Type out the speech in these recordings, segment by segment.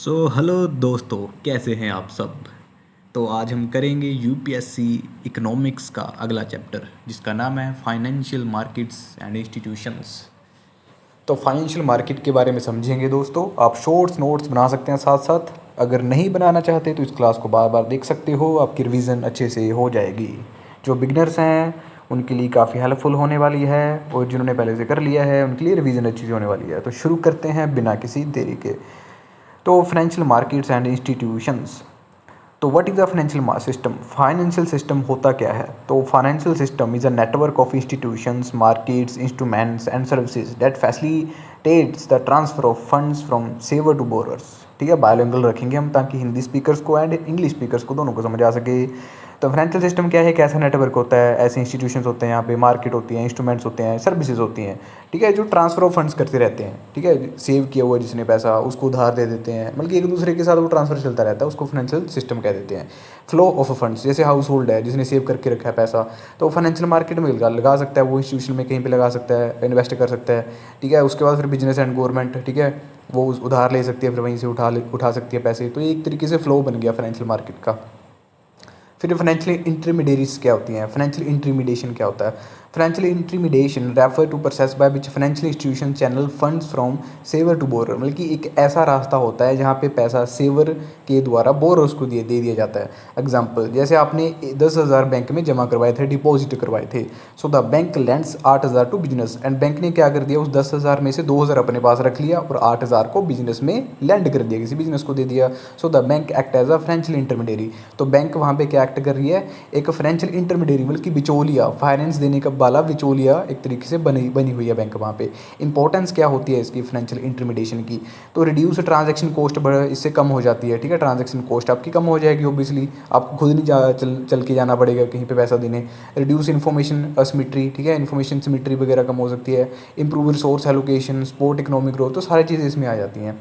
Hello दोस्तों, कैसे हैं आप सब। तो आज हम करेंगे यूपीएससी इकोनॉमिक्स का अगला चैप्टर जिसका नाम है फाइनेंशियल मार्केट्स एंड इंस्टीट्यूशंस। तो फाइनेंशियल मार्केट के बारे में समझेंगे दोस्तों। आप शॉर्ट्स नोट्स बना सकते हैं साथ साथ। अगर नहीं बनाना चाहते तो इस क्लास को बार बार देख सकते हो, आपकी रिवीजन अच्छे से हो जाएगी। जो बिगनर्स हैं उनके लिए काफ़ी हेल्पफुल होने वाली है, और जिन्होंने पहले से कर लिया है उनके लिए रिवीजन अच्छी से होने वाली है। तो शुरू करते हैं बिना किसी देरी के। तो फाइनेंशियल मार्केट्स एंड इंस्टीट्यूशंस। तो what is the financial system. Financial system होता क्या है। तो financial system is a network of institutions, markets, instruments and services that facilitates the transfer of funds from saver to borrowers. ठीक है, bilingual रखेंगे हम ताकि हिंदी स्पीकर्स को एंड इंग्लिश स्पीकर्स को दोनों को समझ आ सके। तो फाइनेंशियल सिस्टम क्या है, कैसा नेटवर्क होता है, ऐसे इंस्टीट्यूशंस होते हैं, यहाँ पे मार्केट होती है, इंस्ट्रूमेंट्स होते हैं, सर्विसेज होती हैं। ठीक है, जो ट्रांसफर ऑफ फंड्स करते रहते हैं। ठीक है, सेव किया हुआ जिसने पैसा उसको उधार दे देते हैं, मतलब कि एक दूसरे के साथ वो ट्रांसफर चलता रहता है, उसको फाइनेंशियल सिस्टम कह देते हैं। फ्लो ऑफ फंड्स, जैसे हाउस होल्ड है जिसने सेव करके रखा है पैसा, तो फाइनेंशियल मार्केट में लगा सकता है, वो इंस्टीट्यूशन में कहीं पे लगा सकता है, इन्वेस्ट कर सकता है। ठीक है, उसके बाद फिर बिजनेस एंड गवर्नमेंट, ठीक है, वो उधार ले सकती है, फिर वहीं से उठा सकती है पैसे। तो ये एक तरीके से फ्लो बन गया फाइनेंशियल मार्केट का। फिर फाइनेंशियल इंटरमीडिएट्स क्या होती हैं, फाइनेंशियल इंटरमीडिएशन क्या होता है। Financial intermediation refer to process by which financial institution channel funds from saver to borrower, मतलब कि एक ऐसा रास्ता होता है जहाँ पे पैसा सेवर के द्वारा बोरर्स को दे दिया जाता है। एग्जाम्पल, जैसे आपने 10,000 बैंक में जमा करवाए थे, डिपॉजिट करवाए थे। So the bank lends 8,000 to business, and bank ने क्या कर दिया, उस 10,000 में से 2,000 अपने पास रख लिया और 8,000 को बिजनेस में लैंड कर दिया, किसी बिजनेस को दे दिया। So the bank act as a financial intermediary. तो बैंक वहाँ पे क्या एक्ट कर रही है, एक फाइनेंशियल इंटरमीडियरी, मतलब कि बिचौलिया, फाइनेंस देने का वाला बिचौलिया एक तरीके से बनी बनी हुई है बैंक वहाँ पे। इंपॉर्टेंस क्या होती है इसकी फाइनेंशियल इंटरमीडिएशन की, तो रिड्यूस ट्रांजैक्शन कॉस्ट इससे कम हो जाती है। ठीक है, ट्रांजैक्शन कॉस्ट आपकी कम हो जाएगी, ऑब्वियसली आपको खुद नहीं चल के जाना पड़ेगा कहीं पे पैसा देने। रिड्यूस इन्फॉर्मेशन असिमेट्री, ठीक है, इन्फॉर्मेशन सिमेट्री वगैरह कम हो सकती है। Improve resource allocation, support economic growth, तो सारी चीज़ें इसमें आ जाती हैं।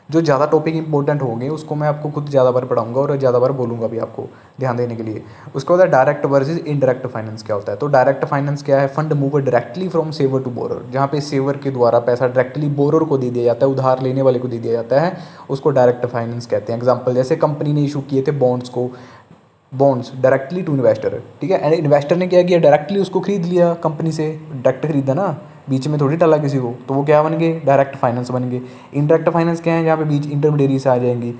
जो ज़्यादा टॉपिक इंपॉर्टेंट होंगे उसको मैं आपको खुद ज़्यादा बार पढ़ाऊंगा और ज़्यादा बार बोलूँगा भी आपको ध्यान देने के लिए। उसके बाद डायरेक्ट वर्सेस इनडायरेक्ट फाइनेंस क्या होता है। तो डायरेक्ट फाइनेंस क्या है, fund move directly from saver to borrower, जहाँ पे सेवर के द्वारा पैसा डायरेक्टली बोरर को दे दिया जाता है, उधार लेने वाले को दे दिया जाता है, उसको डायरेक्ट फाइनेंस कहते हैं। एग्जाम्पल, जैसे कंपनी ने इशू किए थे बॉन्ड्स को, बॉन्ड्स डायरेक्टली टू इन्वेस्टर। ठीक है, एंड इन्वेस्टर ने क्या किया, डायरेक्टली उसको खरीद लिया कंपनी से, डायरेक्ट खरीदा ना, बीच में थोड़ी डाला किसी को, तो वो क्या बन गए, डायरेक्ट फाइनेंस बन गए। इनडायरेक्ट फाइनेंस क्या है, जहाँ पे बीच इंटरमीडियरी से आ जाएंगी।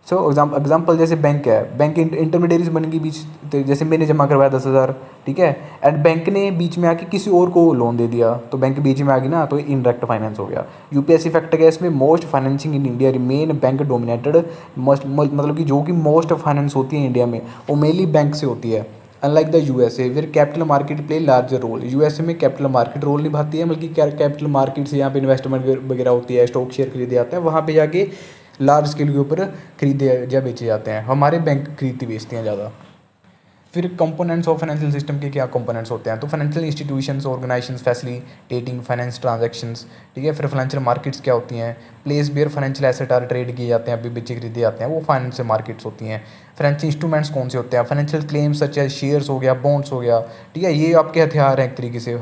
सो एग्जाम्पल, जैसे बैंक है, बैंक इंटरमीडियरीज बन गई बीच, तो जैसे मैंने जमा करवाया 10,000, ठीक है, एंड बैंक ने बीच में आके किसी और को लोन दे दिया, तो बैंक बीच में आ गई ना, तो इनडायरेक्ट फाइनेंस हो गया। यूपीएससी फैक्टर क्या है इसमें, most financing in India remain bank dominated. Most मतलब कि जो कि मोस्ट फाइनेंस होती है इंडिया में वो मेनली बैंक से होती है। अनलाइक द यूएसए फिर capital market play larger role. USA में कैपिटल मार्केट रोल निभाती है, बल्कि कैपिटल मार्केट से यहाँ पे इन्वेस्टमेंट वगैरह होती है, स्टॉक शेयर खरीदे जाते हैं, वहाँ पे जाके लार्ज स्केल के ऊपर खरीदे या बेचे जाते हैं। हमारे बैंक खरीदती बेचते हैं ज़्यादा। फिर कंपोनेंट्स ऑफ फाइनेंशियल सिस्टम के क्या कंपोनेंट्स होते हैं, तो financial institutions organisations facilitating finance transactions. ठीक है, फिर फाइनेंशियल मार्केट्स क्या होती हैं, place where financial asset are trade किए जाते हैं, अभी बेचे खरीदे जाते हैं, वो फाइनेंशियल मार्केट्स होती हैं। फाइनेंशियल इंस्ट्रूमेंट्स कौन से होते हैं, financial claims such as shares हो गया, बॉन्ड्स हो गया। ठीक है, ये आपके हथियार हैं एक तरीके से,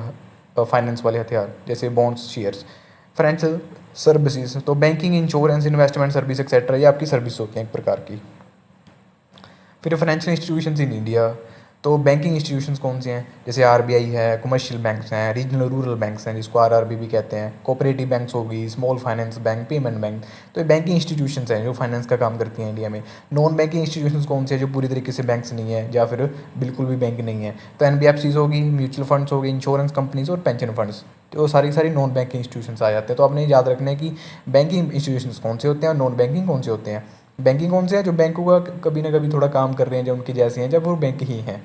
फाइनेंस वाले हथियार, जैसे बॉन्ड्स, शेयर्स। फाइनेंशियल सर्विसेज, तो banking, insurance, investment service etcetera, ये आपकी सर्विस होती हैं एक प्रकार की। फिर फाइनेंशियल इंस्टीट्यूशंस इन इंडिया, तो बैंकिंग इंस्टीट्यूशंस कौन से हैं, जैसे आरबीआई है, कमर्शियल बैंक्स हैं, रीजनल रूरल बैंक्स हैं जिसको आरआरबी भी कहते हैं, कोऑपरेटिव बैंक्स होगी, small finance bank, payment bank. तो ये बैंकिंग इंस्टीट्यूशंस हैं जो फाइनेंस का काम करती हैं इंडिया में। नॉन बैंकिंग इंस्टीट्यूशंस कौन से हैं, जो पूरी तरीके से बैंक्स नहीं है या फिर बिल्कुल भी बैंक नहीं है, तो एनबीएफसीज होगी, म्यूचुअल फंड्स होगी, इंश्योरेंस कंपनीज और पेंशन फंड्स। तो सारी सारी नॉन बैंकिंग इंस्टीट्यूशंस आ जाते हैं। तो आपने याद रखना है कि बैंकिंग इंस्टीट्यूशंस कौन से होते हैं और नॉन बैंकिंग कौन से होते हैं। बैंकिंग कौन से हैं, जो बैंकों का कभी ना कभी थोड़ा काम कर रहे हैं, जो उनके जैसे हैं, जब वो बैंक ही हैं।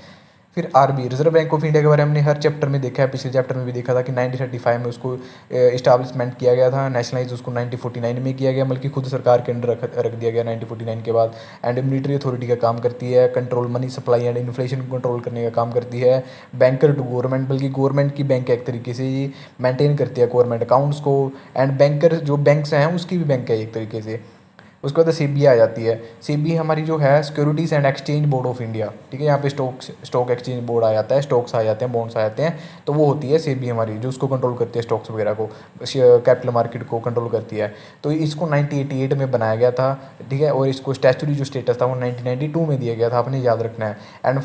फिर RB, reserve bank of India के बारे में हमने हर चैप्टर में देखा है, पिछले चैप्टर में भी देखा था कि 1935 में उसको इस्टाब्लिशमेंट किया गया था, नेशनलाइज उसको 1949 में किया गया, बल्कि खुद सरकार के अंडर रख दिया गया 1949 के बाद। एंड मिलिट्री अथॉरिटी का काम करती है, control money supply and inflation control करने का काम करती है। बैंकर टू गवर्नमेंट, बल्कि गवर्नमेंट की बैंक एक तरीके से ये मेंटेन करती है गवर्नमेंट अकाउंट्स को। एंड बैंकर जो बैंक्स हैं उसकी भी बैंक है एक तरीके से। उसके बाद सेबी आ जाती है। सेबी हमारी जो है securities and exchange board of India, ठीक है, यहाँ पे स्टॉक एक्सचेंज बोर्ड आ जाता है, स्टॉक्स आ जाते हैं, बॉन्ड्स आ जाते हैं, तो वो होती है सेबी हमारी, जो उसको कंट्रोल करती है, स्टॉक्स वगैरह को, कैपिटल मार्केट को कंट्रोल करती है। तो इसको 1988 में बनाया गया था, ठीक है, और इसको स्टैचुरी जो स्टेटस था वो 1992 में दिया गया था, आपने याद रखना है। एंड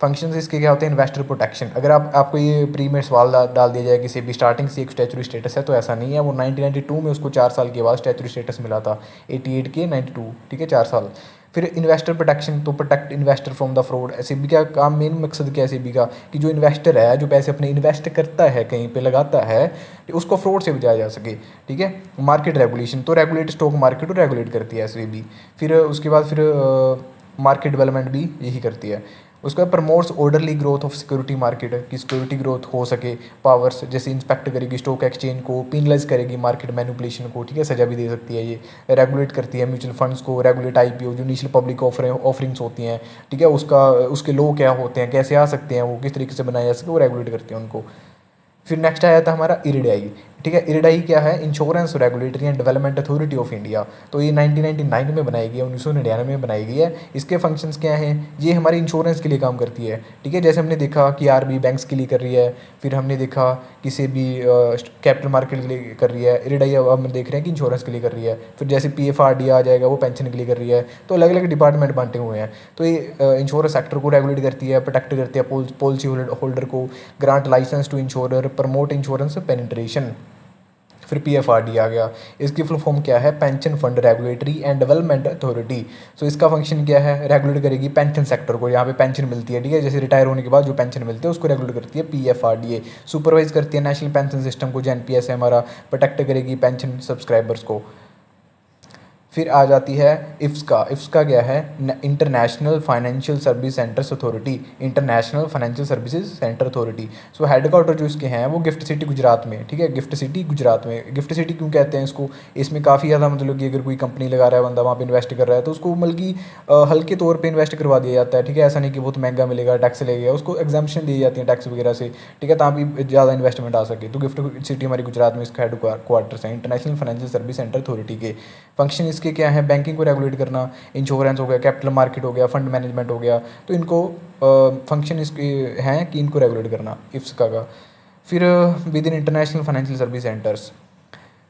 फंक्शंस इसके क्या होते हैं, इन्वेस्टर प्रोटेक्शन। अगर आपको ये प्री में सवाल डाल दिया जाए कि सेबी स्टार्टिंग से एक स्टैचुरी स्टेटस है, तो ऐसा नहीं है। वो 1992 में उसको 4 साल के बाद स्टैचुरी स्टेटस मिला था, 88 के 92, ठीक है, 4 साल। फिर इन्वेस्टर प्रोटेक्शन, तो protect investor from the fraud. SEBI का काम, मेन मकसद क्या है सेबी का, कि जो इन्वेस्टर है, जो पैसे अपने इन्वेस्ट करता है, कहीं पे लगाता है, उसको फ्रॉड से बचाया जा सके, ठीक है। मार्केट रेगुलेशन, तो रेगुलेट स्टॉक मार्केट को रेगुलेट करती है सेबी। फिर उसके बाद फिर मार्केट डेवलपमेंट भी यही करती है। उसके बाद promotes orderly growth of security market, की सिक्योरिटी ग्रोथ हो सके। पावर्स, जैसे इंस्पेक्ट करेगी स्टॉक एक्सचेंज को, पिनलाइज करेगी मार्केट मैनिपुलेशन को, ठीक है, सजा भी दे सकती है ये। रेगुलेट करती है म्यूचुअल फंड्स को, रेगुलेट आईपीओ, जो इनिशियल पब्लिक ऑफरिंग्स होती हैं, ठीक है, उसके लो क्या होते हैं, कैसे आ सकते हैं वो, किस तरीके से बनाया जा सके, वो रेगुलेट करती है उनको। फिर नेक्स्ट आया था हमारा इरिडाई, ठीक है। इरिडाई क्या है, insurance regulatory and development authority of India. तो ये 1999 में बनाई गई है, 1999 में बनाई गई है। इसके फंक्शंस क्या हैं, ये हमारी इंश्योरेंस के लिए काम करती है, ठीक है। जैसे हमने देखा कि आरबी बैंक्स के लिए कर रही है, फिर हमने देखा किसी भी कैपिटल मार्केट के लिए कर रही है। इरिडाई अब हम देख रहे हैं कि इंश्योरेंस के लिए कर रही है। फिर जैसे PFRD आ जाएगा, वो पेंशन के लिए कर रही है। तो अलग अलग डिपार्टमेंट बांटे हुए हैं। तो ये इंश्योरेंस सेक्टर को रेगुलेट करती है, प्रोटेक्ट करती है पॉलिसी होल्डर को, grant license to insurer, promote insurance penetration. फिर PFRD आ गया। इसकी फुल फॉर्म क्या है, pension fund regulatory and development authority. So इसका फंक्शन क्या है, रेगुलेट करेगी पेंशन सेक्टर को, यहाँ पे पेंशन मिलती है, ठीक है, जैसे रिटायर होने के बाद जो पेंशन मिलती है उसको रेगुलेट करती है PFRDA। सुपरवाइज करती है नेशनल पेंशन सिस्टम को, जो NPS है हमारा, प्रोटेक्ट करेगी पेंशन सब्सक्राइबर्स को। फिर आ जाती है इफ्सका क्या है, international financial service centers authority, international financial services center authority. So headquarter जो इसके हैं वो गिफ्ट सिटी गुजरात में, ठीक है, गिफ्ट सिटी गुजरात में। गिफ्ट सिटी क्यों कहते हैं इसको, इसमें काफ़ी ज़्यादा मतलब कि अगर कोई कंपनी लगा रहा है बंदा, वहाँ पे इन्वेस्ट कर रहा है, तो उसको मतलब कि हल्के तौर पे इन्वेस्ट करवा दिया जाता है, ठीक है। ऐसा नहीं कि बहुत महंगा मिलेगा, टैक्स लगेगा, उसको एग्जाम्पशन दी जाती है टैक्स वगैरह से, ठीक है, ताकि ज़्यादा इन्वेस्टमेंट आ सके। तो गिफ्ट सिटी हमारी गुजरात में इसका हेड क्वार्टर्स है, international financial service centre authority के। फंक्शन इसके क्या है, बैंकिंग को रेगुलेट करना, इंश्योरेंस हो गया, कैपिटल मार्केट हो गया, फंड मैनेजमेंट हो गया, तो इनको फंक्शन इसके हैं कि इनको रेगुलेट करना इफ्सका का। फिर within international financial service centers.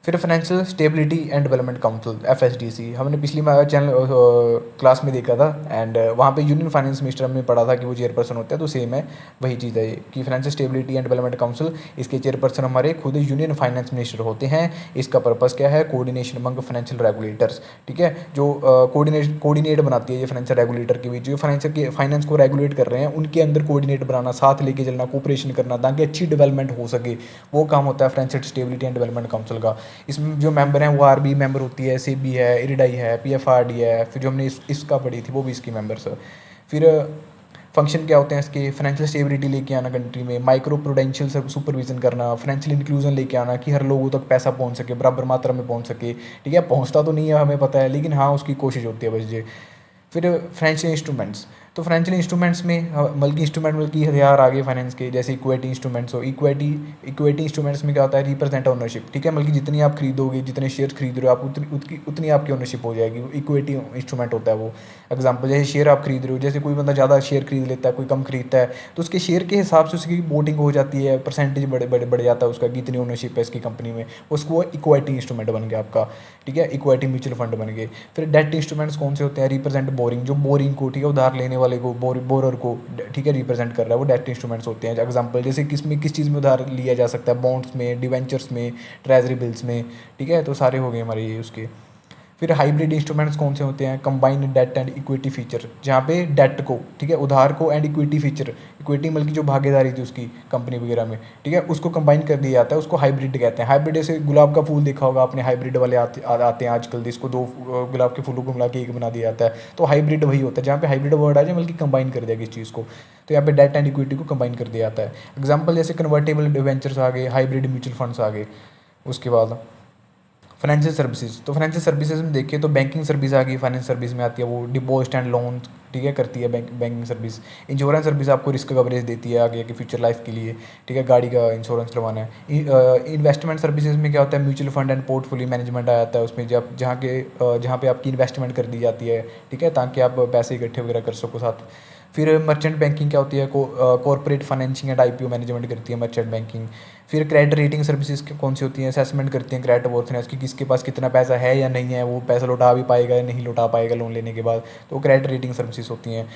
फिर financial stability and development council, FSDC, हमने पिछली चैनल क्लास में देखा था। एंड वहाँ पे यूनियन फाइनेंस मिनिस्टर हमने पढ़ा था कि वो चेयरपर्सन होते हैं, तो सेम है, वही चीज़ है ये कि financial stability and development council, इसके चेयरपर्सन हमारे खुद यूनियन फाइनेंस मिनिस्टर होते हैं। इसका पर्पज़ क्या है, कोऑर्डिनेशन अमंग फाइनेंशियल रेगुलेटर्स, ठीक है, जो कोऑर्डिनेट बनाती है ये फाइनेंशियल रेगुलेटर के बीच, जो फाइनेंस को रेगुलेट कर रहे हैं उनके अंदर कोऑर्डिनेट बनाना, साथ लेके चलना, कोऑपरेशन करना, ताकि अच्छी डेवलपमेंट हो सके, वो काम होता है financial stability and development council का। इसमें जो मेंबर हैं वो आरबी मेंबर होती है, सेबी है, इरिडाई है, PFRD है, फिर जो हमने इसका पढ़ी थी वो भी इसकी मेंबर्स है। फिर फंक्शन क्या होते हैं इसके, फाइनेंशियल स्टेबिलिटी लेके आना कंट्री में, माइक्रो प्रूडेंशियल सुपरविजन करना, फाइनेंशियल इंक्लूजन लेके आना कि हर लोगों तक पैसा पहुंच सके, बराबर मात्रा में पहुंच सके, ठीक है, पहुंचता तो नहीं है हमें पता है, लेकिन हाँ उसकी कोशिश होती है बस ये। फिर फाइनेंशियल इंस्ट्रूमेंट्स, तो फाइनेंशियल इंस्ट्रूमेंट्स में मल्टी इंस्ट्रूमेंट मल्टी हथियार आगे फाइनेंस के, जैसे इक्विटी इंस्ट्रूमेंट्स हो, इक्विटी इंस्ट्रूमेंट्स में क्या होता है, रिप्रेजेंट ओनरशिप, ठीक है, मतलब जितनी आप खरीदोगे, जितने शेयर खरीद रहे हो आप, उतनी आपकी ओनरशिप हो जाएगी, इक्विटी इंस्ट्रूमेंट होता है वो। एग्जाम्पल, जैसे शेयर आप खरीद रहे हो, जैसे कोई बंदा ज़्यादा शेयर खरीद लेता है, कोई कम खरीदता है, तो उसके शेयर के हिसाब से उसकी वोटिंग हो जाती है, परसेंटेज बढ़ जाता है उसका, कि इतनी ओनरशिप है इसकी कंपनी में, उसको इक्विटी इंस्ट्रूमेंट बन गया आपका, ठीक है, इक्विटी म्यूचुअल फंड बन गए। फिर डेट इंस्ट्रूमेंट्स कौन से होते हैं, रिप्रेजेंट बोरिंग, जो बोरिंग को, ठीक है, उधार लेने वाले को, बोरर को, ठीक है, रिप्रेजेंट कर रहा है, वो डेट इंस्ट्रूमेंट्स होते हैं। एग्जांपल, जैसे किस चीज़ में उधार लिया जा सकता है, बॉन्ड्स में, डिवेंचर्स में, ट्रेजरी बिल्स में, ठीक है, तो सारे हो गए हमारे ये उसके। फिर हाइब्रिड इंस्ट्रूमेंट्स कौन से होते हैं, combined debt and equity feature, जहाँ पे डेट को, ठीक है, उधार को, एंड इक्विटी फीचर, इक्विटी मतलब की जो भागीदारी थी उसकी कंपनी वगैरह में, ठीक है, उसको कंबाइन कर दिया जाता है, उसको हाइब्रिड कहते हैं। हाइब्रिड जैसे गुलाब का फूल देखा होगा आपने, हाइब्रिड वाले आते हैं आजकल, जिसको दो गुलाब के फूलों को मिला के एक बना दिया जाता है, तो हाइब्रिड वही होता है, जहाँ पे हाइब्रिड वर्ड आ जाए मतलब कि कंबाइन कर दिया किस चीज़ को, तो यहाँ पे डेट एंड इक्विटी को कंबाइन कर दिया जाता है। एग्जाम्पल, जैसे कन्वर्टेबल डिवेंचर्स आ गए, हाइब्रिड म्यूचुअल फंड्स आ गए। उसके बाद फाइनेंशियल सर्विसेज, तो फाइनेंशियल सर्विसेज में देखिए तो बैंकिंग सर्विस आ गई, फाइनेंस सर्विस में आती है वो डिपॉजिट एंड लोन, ठीक है, करती है बैंकिंग सर्विस। इंश्योरेंस सर्विस आपको रिस्क कवरेज देती है आगे के फ्यूचर लाइफ के लिए, ठीक है, गाड़ी का इंश्योरेंस करवाना है। इन्वेस्टमेंट सर्विसेज में क्या होता है, mutual fund and portfolio management आ जाता है उसमें, जब जहाँ पे आपकी इन्वेस्टमेंट कर दी जाती है, ठीक है, ताकि आप पैसे इकट्ठे वगैरह कर सको साथ। फिर मर्चेंट बैंकिंग क्या होती है, corporate financing and IPO management करती है मर्चेंट बैंकिंग। फिर क्रेडिट रेटिंग सर्विसेज कौन सी होती हैं, असेसमेंट करती हैं क्रेडिट वर्थनेस की, किसके पास कितना पैसा है या नहीं है, वो पैसा लौटा भी पाएगा या नहीं लौटा पाएगा लोन लेने के बाद, तो क्रेडिट रेटिंग सर्विसेज होती हैं।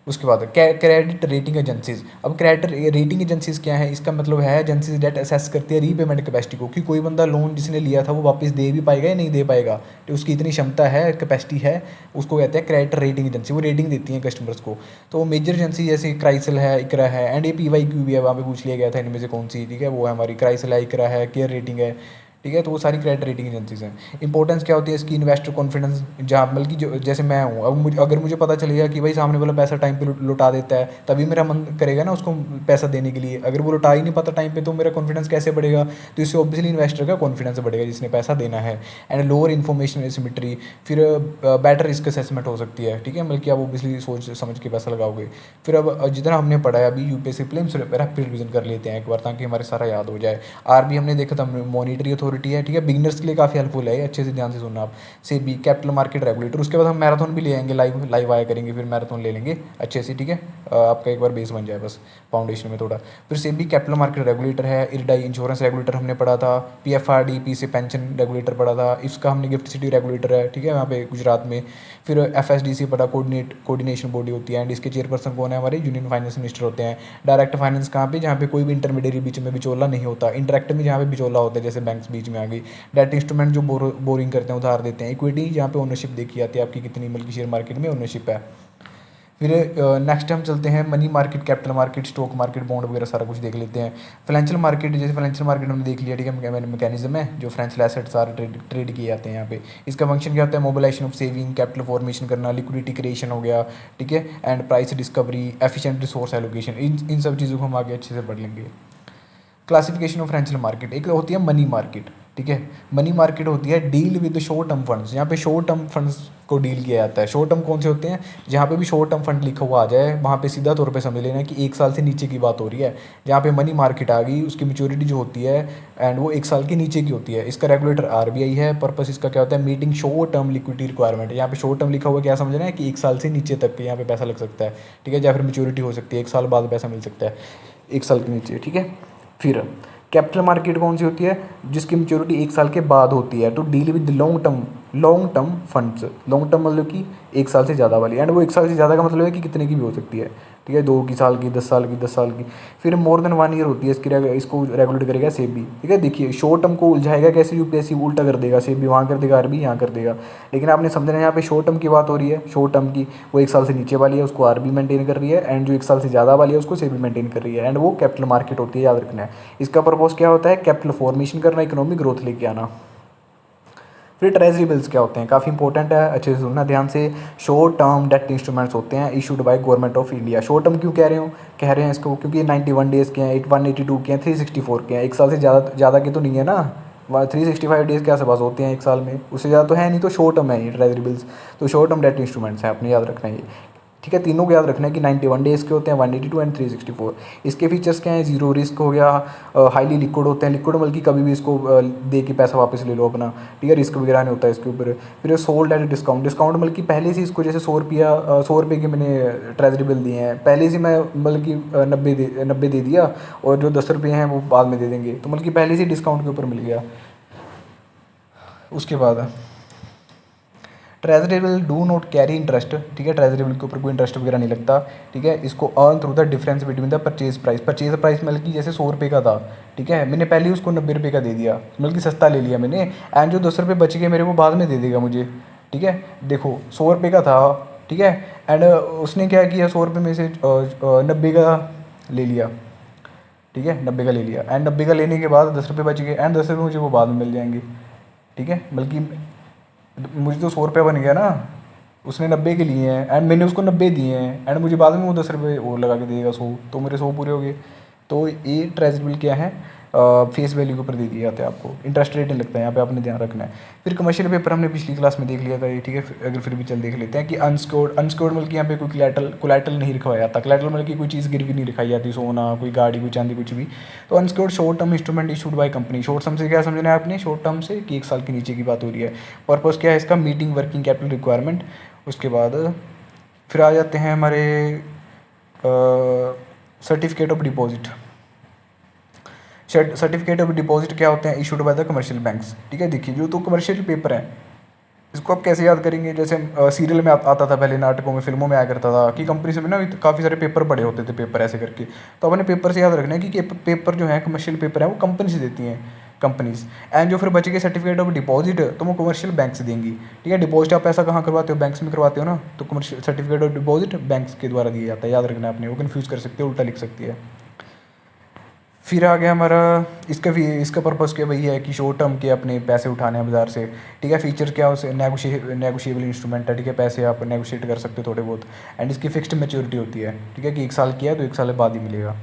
उसके बाद क्रेडिट रेटिंग एजेंसीज। अब क्रेडिट रेटिंग एजेंसीज क्या है, इसका मतलब है एजेंसीज डेट असेस करती है रीपेमेंट कैपेसिटी को, कि कोई बंदा लोन जिसने लिया था वो वापस दे भी पाएगा या नहीं दे पाएगा, तो उसकी इतनी क्षमता है, कैपेसिटी है, उसको कहते हैं क्रेडिट रेटिंग एजेंसी, वो रेटिंग देती हैं कस्टमर्स को। तो मेजर एजेंसी जैसे क्राइसिल है, इकरा है, एंड ये PYQ भी है, वहाँ पे पूछ लिया गया था इनमें से कौन सी, ठीक है, वो है हमारी क्राइसिल है, इकरा है, केयर रेटिंग है, ठीक है, तो वो सारी क्रेडिट रेटिंग एजेंसीज हैं। इंपॉर्टेंस क्या होती है इसकी, इन्वेस्टर कॉन्फिडेंस, जहाँ मतलब कि जो जैसे मैं हूँ, अब अगर मुझे पता चलेगा कि भाई सामने वाला पैसा टाइम पे लौटा देता है, तभी मेरा मन करेगा ना उसको पैसा देने के लिए। अगर वो लौटा ही नहीं पाता टाइम पे, तो मेरा कॉन्फिडेंस कैसे बढ़ेगा, तो इससे ऑब्वियसली इन्वेस्टर का कॉन्फिडेंस बढ़ेगा जिसने पैसा देना है। एंड लोअर इन्फॉर्मेशन एसिमेट्री, फिर बेटर रिस्क असेसमेंट हो सकती है, ठीक है, मतलब कि आप ऑब्वियसली सोच समझ के पैसा लगाओगे। फिर अब जितना हमने पढ़ा है अभी यूपीएससी प्रीलिम्स, रैपिड रिवीजन कर लेते हैं एक बार, ताकि हमारे सारा याद हो जाए। आरबी हमने देखा था, मॉनिटरी अथॉरिटी है, ठीक है, बिगनर्स के लिए काफ़ी हेल्पफुल है, अच्छे से ध्यान से सुनना आप। सेबी कैपिटल मार्केट रेगुलेटर, उसके बाद हम मैराथन भी ले आएंगे, लाइव लाइव आया करेंगे, फिर मैराथन ले लेंगे अच्छे से, ठीक है, आपका एक बार बेस बन जाए बस फाउंडेशन में थोड़ा। फिर सेबी कैपिटल मार्केट रेगुलेटर है, इरडाई इंश्योरेंस रेगुलेटर हमने पढ़ा था, PFRDP से पेंशन रेगुलेटर पढ़ा था, इसका हमने गिफ्ट सिटी रेगुलेटर है, ठीक है, यहाँ पे गुजरात में। फिर FSDC पढ़ा, कोऑर्डिनेशन बॉडी होती है, एंड इसके चेयरपर्सन कौन है, हमारे यूनियन फाइनेंस मिनिस्टर होते हैं। डायरेक्ट फाइनेंस कहाँ पे, जहाँ पे कोई भी इंटरमीडिएट बीच में बिचौला नहीं होता। इंटरेक्ट में जहाँ पे बिचौला होता है, जैसे बैंक्स बीच में आ गई। डेट इंस्ट्रूमेंट जो बोरिंग करते हैं, उधार देते हैं। इक्विटी, जहाँ पे ओनरशिप देखी जाती है आपकी, कितनी मतलब शेयर मार्केट में ओनरशिप है। फिर नेक्स्ट हम चलते हैं money market, capital market, stock market, bond वगैरह सारा कुछ देख लेते हैं। फाइनेंशियल मार्केट, जैसे फाइनेंशियल मार्केट हमने देख लिया, ठीक है, मैकेनिज्म है जो फाइनेंशियल एसेट सारे ट्रेड किए जाते हैं यहाँ पे। इसका फंक्शन क्या होता है, mobilization of saving, capital formation करना, लिक्विडिटी क्रिएशन हो गया, ठीक है, and price discovery, efficient resource allocation, इन सब चीज़ों को हम आगे अच्छे से पढ़ लेंगे। क्लासिफिकेशन ऑफ फाइनेंशियल मार्केट, एक होती है मनी मार्केट, ठीक है, मनी मार्केट होती है deal with short term funds, यहाँ पे शॉर्ट टर्म फंड्स को डील किया जाता है। शॉर्ट टर्म कौन से होते हैं, जहाँ पे भी शॉर्ट टर्म फंड लिखा हुआ आ जाए, वहाँ पे सीधा तौर पे समझ लेना कि 1 साल से नीचे की बात हो रही है। जहाँ पे मनी मार्केट आ गई, उसकी मेच्योरिटी जो होती है एंड वो 1 साल के नीचे की होती है। इसका रेगुलेटर RBI है। पर्पस इसका क्या होता है, meeting short term liquidity requirement. यहाँ पे शॉर्ट टर्म लिखा हुआ क्या समझना है कि 1 साल से नीचे तक के यहाँ पे पैसा लग सकता है, ठीक है, या फिर मेच्योरिटी हो सकती है, 1 साल बाद पैसा मिल सकता है, 1 साल के नीचे, ठीक है। फिर कैपिटल मार्केट कौन सी होती है, जिसकी मेच्योरिटी 1 साल के बाद होती है, तो deal with long term funds. Long term मतलब कि 1 साल से ज़्यादा वाली, एंड वो 1 साल से ज़्यादा का मतलब है कि कितने की भी हो सकती है, ठीक है, 2 की साल की, 10 साल की, 10 साल की। फिर मोर देन 1 ईयर होती है इसकी, इसको रेगुलेट करेगा सेबी, ठीक है। देखिए शॉर्ट टर्म को उलझाएगा कैसे यूपीएससी, उल्टा कर देगा, सेबी वहाँ कर देगा, RBI यहाँ कर देगा। लेकिन आपने समझना है यहाँ पे शॉर्ट टर्म की बात हो रही है, शॉर्ट टर्म की, वो 1 साल से नीचे वाली है उसको RBI मेंटेन कर रही है, एंड जो 1 साल से ज़्यादा वाली है उसको सेबी मेंटेन कर रही है, एंड वो कैपिटल मार्केट होती है, याद रखना है। इसका पर्पस क्या होता है, कैपिटल फॉर्मेशन करना, इकोनॉमिक ग्रोथ लेके आना। फिर ट्रेजरी बिल्स क्या होते हैं, काफ़ी इंपॉर्टेंट है, अच्छे से सुनना ध्यान से। शॉर्ट टर्म डेट इंस्ट्रूमेंट्स होते हैं issued by government of India. Short term क्यों कह रहे हैं इसको, क्योंकि 91 डेज़ के हैं, 182 के हैं, 364 के हैं, 1 साल से ज़्यादा के तो नहीं है ना। 365 डेज़ के आसपास होते हैं 1 साल में, उससे ज़्यादा तो है नहीं, तो शॉर्ट टर्म है ये ट्रेजरी बिल्स। तो शॉर्ट टर्म डेट इंस्ट्रूमेंट्स हैं, आपने याद रखना है ये, ठीक है। तीनों को याद रखना है कि 91 डेज़ के होते हैं, 182 एंड 364। इसके फीचर्स क्या हैं, जीरो रिस्क हो गया, हाईली लिक्विड होते हैं, लिक्विड मतलब कि कभी भी इसको दे के पैसा वापस ले लो अपना, ठीक है, रिस्क वगैरह नहीं होता है इसके ऊपर। फिर सोल्ड एट डिस्काउंट, डिस्काउंट मतलब कि पहले से इसको जैसे 100 रुपये के मैंने ट्रेजरी बिल दिए हैं, पहले से मैं मतलब कि 90 दे दिया, और जो 10 रुपये हैं वो बाद में दे देंगे, तो मतलब कि पहले से डिस्काउंट के ऊपर मिल गया। उसके बाद treasury bill do not carry interest, ठीक है, ट्रेजरी बिल के ऊपर कोई इंटरेस्ट वगैरह नहीं लगता, ठीक है। इसको earn through the difference between the purchase price मतलब कि जैसे 100 रुपये का था, ठीक है, मैंने पहले ही उसको 90 रुपये का दे दिया, मतलब कि सस्ता ले लिया मैंने, एंड जो 10 रुपये बच गए मेरे, वो बाद में दे देगा मुझे, ठीक है। देखो 100 रुपये का था, ठीक है, एंड उसने क्या किया, 100 रुपये में से 90 का ले लिया, ठीक है, 90 का ले लिया, एंड 90 का लेने के बाद 10 रुपये बच गए, एंड 10 रुपये मुझे वो बाद में मिल जाएंगे, ठीक है। बल्कि मुझे तो 100 रुपये बन गया ना, उसने 90 के लिए हैं, एंड मैंने उसको 90 दिए हैं, एंड मुझे बाद में वो 10 रुपये और लगा के देगा 100, तो मेरे 100 पूरे हो गए। तो ये ट्रेजरी बिल क्या है, फेस वैल्यू के ऊपर दे दिए जाते हैं आपको, इंटरेस्ट रेट नहीं लगता है यहाँ पे, आपने ध्यान रखना है। फिर कमर्शियल पेपर हमने पिछली क्लास में देख लिया था ये, ठीक है। अगर फिर भी चल देख लेते हैं कि अनस्कोर्ड मतलब कि यहाँ पे कोई कोलैटरल नहीं रखवाया जाता। कोलैटरल मतलब कि कोई चीज़ गिरवी नहीं रखाई जाती, सोना, कोई गाड़ी, कोई चांदी, कुछ भी। तो unsecured short term instrument issued by company. Short term से क्या समझना है आपने? शॉर्ट टर्म से कि 1 साल के नीचे की बात हो रही है। पर्पज़ क्या है इसका? Meeting working capital requirement. उसके बाद फिर आ जाते हैं हमारे certificate of deposit. Certificate of deposit क्या होते हैं? Issued by the commercial banks, ठीक है। देखिए जो तो कमर्शियल पेपर हैं, इसको आप कैसे याद करेंगे? जैसे सीरियल में आता था पहले, नाटकों में, फिल्मों में आया करता था कि कंपनी से में ना काफ़ी सारे पेपर पड़े होते थे, पेपर ऐसे करके। तो अपने पेपर से याद रखना है कि पेपर जो है कमर्शियल पेपर है वो कंपनी से देती हैं कंपनीज। एंड जो फिर बचे गए सर्टिफिकेट ऑफ डिपॉजिट तो वो कमर्शियल बैंक से देंगी, ठीक है। डिपॉजिट आप पैसा कहाँ करवाते हो? बैंक्स में करवाते हो ना, तो commercial certificate of deposit banks के द्वारा दिया जाता है, याद रखना है आपने। वो कन्फ्यूज़ कर सकते हो, उल्टा लिख सकती है। फिर आ गया हमारा इसका पर्पज़ क्या वही है कि शॉर्ट टर्म के अपने पैसे उठाने हैं बाज़ार से, ठीक है। फीचर क्या है उसे? नेगोशिएबल इंस्ट्रूमेंट है, ठीक है। पैसे आप नेगोशिएट कर सकते हो थोड़े बहुत। एंड इसकी फिक्स्ड मैच्योरिटी होती है, ठीक है, कि 1 साल किया है तो 1 साल बाद ही मिलेगा।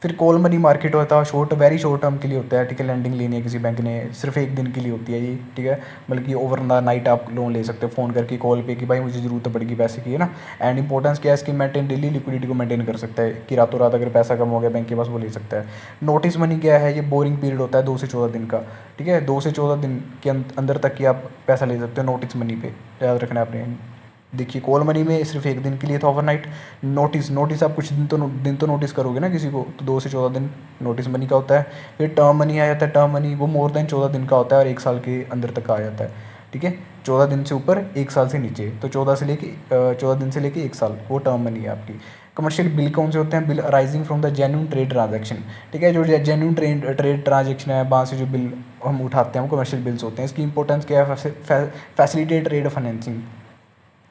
फिर कॉल मनी मार्केट होता है, वेरी शॉर्ट टर्म के लिए होता है, ठीक है। लैंडिंग लेनी है किसी बैंक ने, सिर्फ 1 दिन के लिए होती है ये, ठीक है। मतलब कि ओवर द नाइट आप लोन ले सकते हो फ़ोन करके, कॉल पे, कि भाई मुझे ज़रूरत पड़ेगी पैसे की, है ना। एंड इंपॉर्टेंस क्या है इसकी? मेंटेन डेली लिक्विडिटी को मेंटेन कर सकता है, कि रातों रात अगर पैसा कम हो गया बैंक के पास, वो ले सकता है। नोटिस मनी क्या है? ये बोरिंग पीरियड होता है 2 से 14 दिन का, ठीक है। 2 से 14 दिन के अंदर तक की आप पैसा ले सकते हो नोटिस मनी पे, याद रखना है आपने। देखिए कॉल मनी में सिर्फ 1 दिन के लिए था ओवरनाइट। नोटिस आप कुछ दिन तो नोटिस करोगे ना किसी को, तो 2 से 14 दिन नोटिस मनी का होता है। फिर टर्म मनी आ जाता है। टर्म मनी वो मोर देन 14 दिन का होता है और 1 साल के अंदर तक का आ जाता है, ठीक है। 14 दिन से ऊपर, 1 साल से नीचे, तो 14 दिन से लेके 1 साल, वो टर्म मनी है आपकी। कमर्शियल बिल कौन से होते हैं? Bill arising from the genuine trade transaction, ठीक है। जो जेन्युइन ट्रेड ट्रांजैक्शन है, वहाँ से जो बिल हम उठाते हैं वो कमर्शियल बिल्स होते हैं। इसकी इंपॉर्टेंस क्या है? फैसिलिटेट ट्रेड फाइनेंसिंग,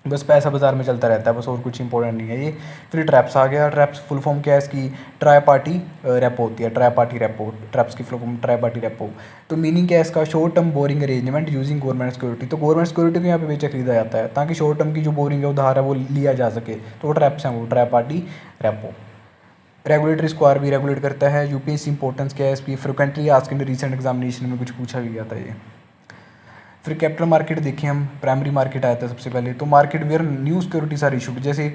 बस पैसा बाजार में चलता रहता है, बस और कुछ इंपॉर्टेंट नहीं है ये। फिर ट्रैप्स आ गया। ट्रैप्स फुल फॉर्म क्या है इसकी? ट्राई पार्टी रेपो होती है, ट्राई पार्टी रेपो। ट्रैप्स की full form try party repo. तो मीनिंग क्या है इसका? Short term borrowing arrangement using government security. तो गवर्नमेंट सिक्योरिटी को यहाँ पे बेचा खरीदा जाता है ताकि शॉर्ट टर्म की जो बोरिंग है उधार है वो लिया जा सके, तो वो ट्रैप्स हैं, वो try party repo. Regulatory square भी रेगुलेट करता है। यूपीएससी इंपॉर्टेंस क्या है इसकी? Frequently asked in recent examination में कुछ पूछा भी गया था ये। फिर कैपिटल मार्केट देखें हम, प्राइमरी मार्केट आया था सबसे पहले। तो market where new securities are issued, जैसे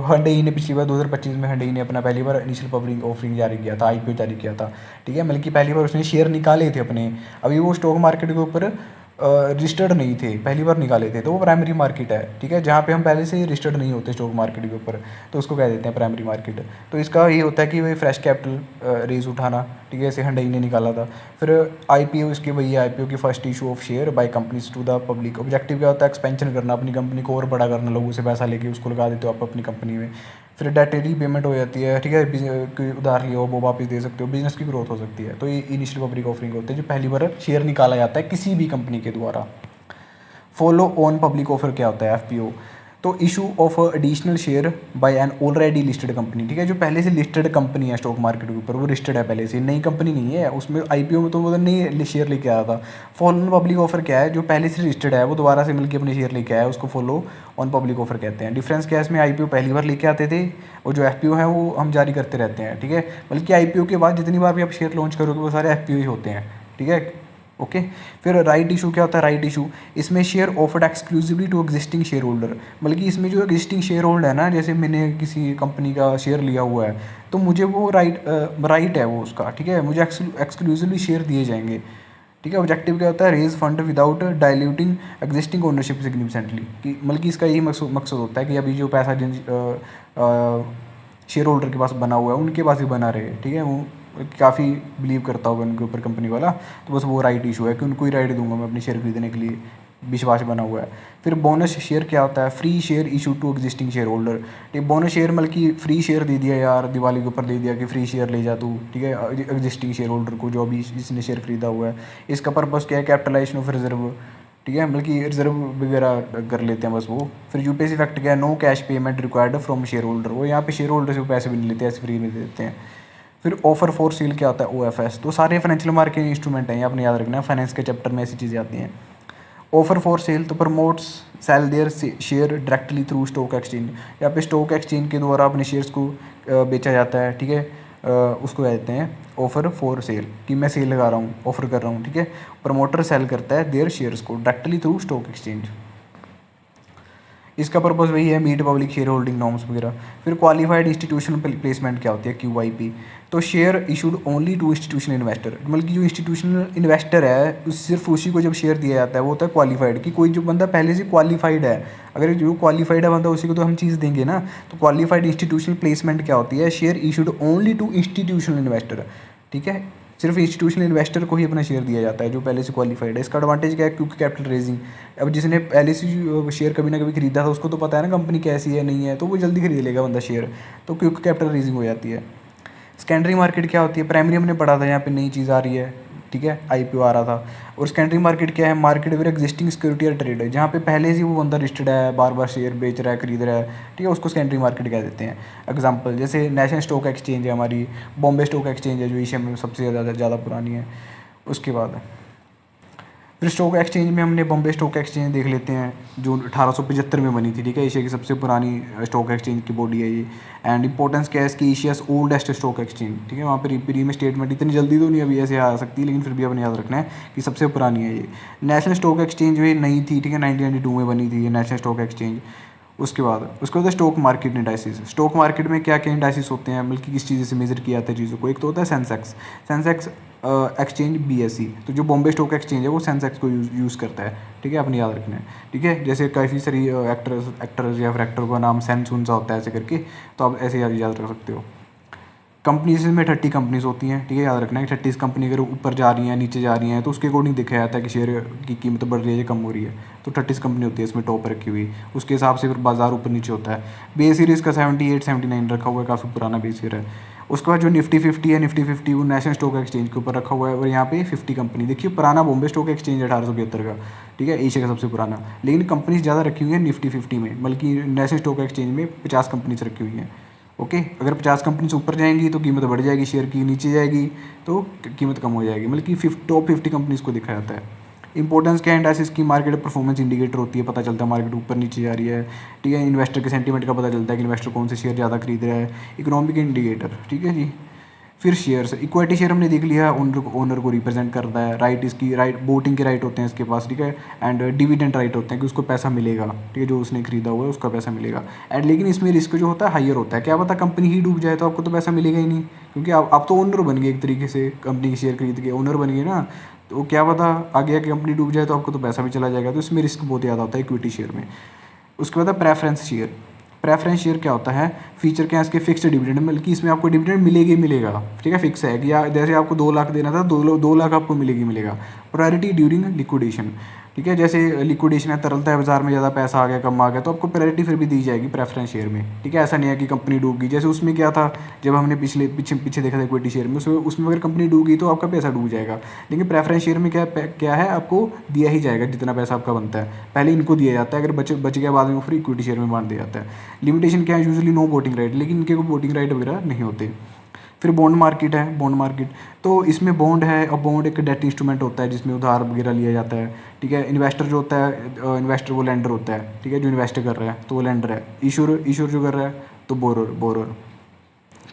हंडई ने पिछली बार 2025 में हंडई ने अपना पहली बार इनिशियल पब्लिक ऑफरिंग जारी किया था, आईपीओ जारी किया था, ठीक है। मतलब कि पहली बार उसने शेयर निकाले थे अपने। अभी वो स्टॉक मार्केट के ऊपर रजिस्टर्ड नहीं थे, पहली बार निकाले थे, तो वो प्राइमरी मार्केट है, ठीक है। जहाँ पे हम पहले से ही रजिस्टर्ड नहीं होते स्टॉक मार्केट के ऊपर, तो उसको कह देते हैं प्राइमरी मार्केट। तो इसका ये होता है कि वही फ्रेश कैपिटल रेज उठाना, ठीक है। ऐसे हंडई ने निकाला था। फिर आईपीओ, इसके वही आईपीओ की first issue of share by companies to the public. Objective क्या होता है? एक्सपेंशन करना, अपनी कंपनी को और बड़ा करना, लोगों से पैसा लेके उसको लगा देते हो आप अपनी कंपनी में। फिर डेट रीपेमेंट हो जाती है, ठीक है। कोई उधार लिया हो वो वापस दे सकते हो, बिजनेस की ग्रोथ हो सकती है। तो ये इनिशियल पब्लिक ऑफरिंग होते हैं जो पहली बार शेयर निकाला जाता है किसी भी कंपनी के द्वारा। फॉलो ऑन पब्लिक ऑफर क्या होता है? एफपीओ। तो issue of additional share by an already listed company, ठीक है। जो पहले से लिस्टेड कंपनी है स्टॉक मार्केट के ऊपर, वो लिस्टेड है पहले से, नई कंपनी नहीं है उसमें। आईपीओ में तो वो नई शेयर लेके आया था। फॉलो ऑन पब्लिक ऑफर क्या है? जो पहले से लिस्टेड है वो दोबारा से मिलकर अपने शेयर लेके आया, उसको फॉलो ऑन पब्लिक ऑफर कहते हैं। डिफरेंस क्या है इसमें? आईपीओ पहली बार लेके आते थे और जो एफपीओ है वो हम जारी करते रहते हैं, ठीक है। बल्कि आईपीओ के बाद जितनी बार भी आप शेयर लॉन्च करोगे वो सारे एफपीओ ही होते हैं, ठीक है। ओके। फिर राइट इशू क्या होता है? राइट इशू, इसमें share offered exclusively to existing shareholder. मतलब कि इसमें जो एग्जिस्टिंग शेयर होल्डर है ना, जैसे मैंने किसी कंपनी का शेयर लिया हुआ है, तो मुझे वो राइट है वो उसका, ठीक है। मुझे एक्सक्लूसिवली शेयर दिए जाएंगे, ठीक है। ऑब्जेक्टिव क्या होता है? Raise fund without diluting existing ownership significantly, कि मतलब कि इसका यही मकसद होता है कि अभी जो पैसा जिन शेयर होल्डर के पास बना हुआ है उनके पास ही बना रहे, ठीक है। वो काफ़ी बिलीव करता होगा उनके ऊपर कंपनी वाला, तो बस वो राइट इशू है कि उनको ही राइट दूंगा मैं अपने शेयर खरीदने के लिए, विश्वास बना हुआ है। फिर बोनस शेयर क्या होता है? Free share issue to existing shareholder. ये बोनस शेयर मतलब कि फ्री शेयर दे दिया यार, दिवाली के ऊपर दे दिया कि फ्री शेयर ले जा तू, ठीक है, एग्जिस्टिंग शेयर होल्डर को जो अभी जिसने शेयर खरीदा हुआ है। इसका पर्पज़ क्या है? कैपिटलाइजेशन ऑफ रिजर्व, ठीक है, बल्कि रिजर्व वगैरह कर लेते हैं बस वो। फिर यूपीएससी फैक्ट क्या है? No cash payment required from shareholder. वो यहाँ पे शेयर होल्डर से वो पैसे भी नहीं लेते, ऐसे फ्री में दे देते हैं। फिर ऑफर फॉर सेल क्या होता है? ओएफएस। तो सारे फाइनेंशियल मार्केट इंस्ट्रूमेंट हैं, ये आपने याद रखना है, फाइनेंस के चैप्टर में ऐसी चीज़ें आती हैं। ऑफर फॉर सेल तो promoters sell their share directly through stock exchange. यहाँ पे स्टॉक एक्सचेंज के द्वारा अपने शेयर्स को बेचा जाता है, ठीक है। उसको कहते हैं ऑफर फॉर सेल, कि मैं सेल लगा रहा हूँ, ऑफर कर रहा हूँ, ठीक है। प्रमोटर सेल करता है देयर शेयर्स को डायरेक्टली थ्रू स्टॉक एक्सचेंज। इसका पर्पज़ वही है, meet public shareholding norms वगैरह। फिर क्वालिफाइड इंस्टीट्यूशनल प्लेसमेंट क्या होती है, QIP। तो share issued only to institutional investor, मतलब कि जो इंस्टीट्यूशनल इन्वेस्टर है सिर्फ उसी को जब शेयर दिया जाता है वो होता है क्वालिफाइड, कि कोई जो बंदा पहले से क्वालिफाइड है, अगर जो क्वालिफाइड है बंदा उसी को तो हम चीज़ देंगे ना। तो क्वालिफाइड इंस्टीट्यूशनल प्लेसमेंट क्या होती है, share issued only to institutional investor, ठीक है। सिर्फ इंस्टीट्यूशनल इन्वेस्टर को ही अपना शेयर दिया जाता है जो पहले से क्वालिफाइड है। इसका एडवांटेज क्या है, क्विक कैपिटल रेजिंग। अब जिसने पहले से शेयर कभी ना कभी खरीदा था उसको तो पता है ना कंपनी कैसी है नहीं है, तो वो जल्दी खरीद लेगा बंदा शेयर, तो क्विक कैपिटल रेजिंग हो जाती है। सेकेंडरी मार्केट क्या होती है, प्राइमरी हमने पढ़ा था, यहाँ पे नई चीज़ आ रही है, ठीक है, IPO आ रहा था। और सेकेंडरी मार्केट क्या है, मार्केट वेयर एग्जिस्टिंग सिक्योरिटी और ट्रेड है, जहाँ पे पहले से वो बंदा लिस्टेड है, बार बार शेयर बेच रहा है, खरीद रहा है, ठीक है, उसको सेकेंडरी मार्केट कह देते हैं। एग्जांपल जैसे नेशनल स्टॉक एक्सचेंज है हमारी, बॉम्बे स्टॉक एक्सचेंज है जो एशिया में सबसे ज़्यादा पुरानी है। उसके बाद फिर स्टॉक एक्सचेंज में हमने बॉम्बे स्टॉक एक्सचेंज देख लेते हैं जो 1875 में बनी थी, ठीक है, एशिया की सबसे पुरानी स्टॉक एक्सचेंज की बॉडी है ये। एंड इंपॉर्टेंस क्या है इसकी, एशियाज ओल्डेस्ट स्टॉक एक्सचेंज, ठीक है। वहाँ पर री में स्टेटमेंट इतनी जल्दी तो नहीं अभी ऐसे आ सकती, लेकिन फिर भी अपने याद रखना है कि सबसे पुरानी है ये। नेशनल स्टॉक एक्सचेंज में नई थी, ठीक है, 1992 में बनी थी ये नेशनल स्टॉक एक्सचेंज। उसके बाद stock market indices. Stock market में क्या क्या इंडाइसिस होते हैं, बल्कि किस चीज़ से मेजर किया जाता है चीज़ों को। एक तो होता है सेंसेक्स एक्सचेंज BSE, तो जो बॉम्बे स्टॉक एक्सचेंज है वो सेंसेक्स को यूज़ करता है, ठीक है, अपने याद रखना है, ठीक है। जैसे काफ़ी सारी एक्टर्स या फिर एक्टर का नाम सैन सुन सा होता है ऐसे करके, तो आप ऐसे याद रख सकते हो। कंपनीज में 30 कंपनीज होती हैं, ठीक है, याद रखना है कि 30 कंपनी अगर ऊपर जा रही हैं नीचे जा रही हैं तो उसके अकॉर्डिंग देखा जाता है कि शेयर की कीमत बढ़ रही है या कम हो रही है। तो 30 कंपनी होती है इसमें टॉप रखी हुई, उसके हिसाब से फिर बाजार ऊपर नीचे होता है। बेस सीरीज़ का 78-79 रखा हुआ है, काफ़ी पुराना बेस ईयर है। उसके बाद जो निफ्टी 50 है, निफ्टी 50 वो नेशनल स्टॉक एक्सचेंज के ऊपर रखा हुआ है, और यहाँ पे 50 कंपनी देखिए, पुराना बॉम्बे स्टॉक एक्सचेंज 1875 का, ठीक है, एशिया का सबसे पुराना, लेकिन कंपनीज ज़्यादा रखी हुई है निफ्टी 50 में, बल्कि नेशनल स्टॉक एक्सचेंज में 50 कंपनीज रखी हुई हैं। ओके, अगर 50 कंपनी से ऊपर जाएंगी तो कीमत बढ़ जाएगी शेयर की, नीचे जाएगी तो कीमत कम हो जाएगी, मतलब कि टॉप 50 कंपनीज को दिखा जाता है। इंपॉर्टेंस क्या है इंडाइसिस की, मार्केट परफॉर्मेंस इंडिकेटर होती है, पता चलता है मार्केट ऊपर नीचे जा रही है, ठीक है। इन्वेस्टर के सेंटीमेंट का पता चलता है कि इन्वेस्टर कौन से शेयर ज़्यादा खरीद रहा है। इकोनॉमिक इंडिकेटर, ठीक है जी। फिर शेयर्स, इक्विटी शेयर हमने देख लिया, ओनर को रिप्रेजेंट करता है, राइट इसकी राइट वोटिंग के राइट होते हैं इसके पास, ठीक है। एंड डिविडेंड राइट होते हैं कि उसको पैसा मिलेगा, ठीक है, जो उसने खरीदा हुआ है उसका पैसा मिलेगा। एंड लेकिन इसमें रिस्क जो होता है हाइयर होता है, क्या पता कंपनी ही डूब जाए तो आपको तो पैसा मिलेगा ही नहीं, क्योंकि आप तो ओनर बन गए एक तरीके से, कंपनी के शेयर खरीद के ओनर बन गए ना, तो क्या पता आगे आगे कंपनी डूब जाए तो आपको तो पैसा भी चला जाएगा, तो इसमें रिस्क बहुत ज़्यादा होता है इक्विटी शेयर में। उसके बाद प्रेफरेंस शेयर। प्रेफरेंस शेयर क्या होता है, फीचर क्या है इसके, फिक्स्ड डिविडेंड, मतलब कि इसमें आपको डिविडेंड मिलेगा ही मिलेगा, ठीक है, फिक्स है कि या जैसे आपको 2 लाख देना था, 2 लाख आपको मिलेगा। प्रायोरिटी ड्यूरिंग लिक्विडेशन, ठीक है, जैसे लिक्विडेशन है, तरलता है बाजार में, ज़्यादा पैसा आ गया कम आ गया तो आपको प्रायोरिटी फिर भी दी जाएगी प्रेफरेंस शेयर में, ठीक है। ऐसा नहीं है कि कंपनी डूब गई, जैसे उसमें क्या था जब हमने पीछे देखा था इक्विटी शेयर में, उसमें अगर कंपनी डूब गई तो आपका पैसा डूब जाएगा, लेकिन प्रेफरेंस शेयर में क्या है, आपको दिया ही जाएगा जितना पैसा आपका बनता है, पहले इनको दिया जाता है, अगर बच गया बाद में फिर इक्विटी शेयर में बांट दिया जाता है। लिमिटेशन क्या है, यूजुअली नो वोटिंग राइट, लेकिन इनके को वोटिंग राइट वगैरह नहीं होते। फिर बॉन्ड मार्केट है, बॉन्ड मार्केट तो इसमें बॉन्ड है, और बॉन्ड एक डेट इंस्ट्रूमेंट होता है जिसमें उधार वगैरह लिया जाता है, ठीक है। इन्वेस्टर जो होता है, इन्वेस्टर वो लेंडर होता है, ठीक है, जो इन्वेस्ट कर रहा है तो वो लेंडर है। इशूर जो कर रहा है तो बोरर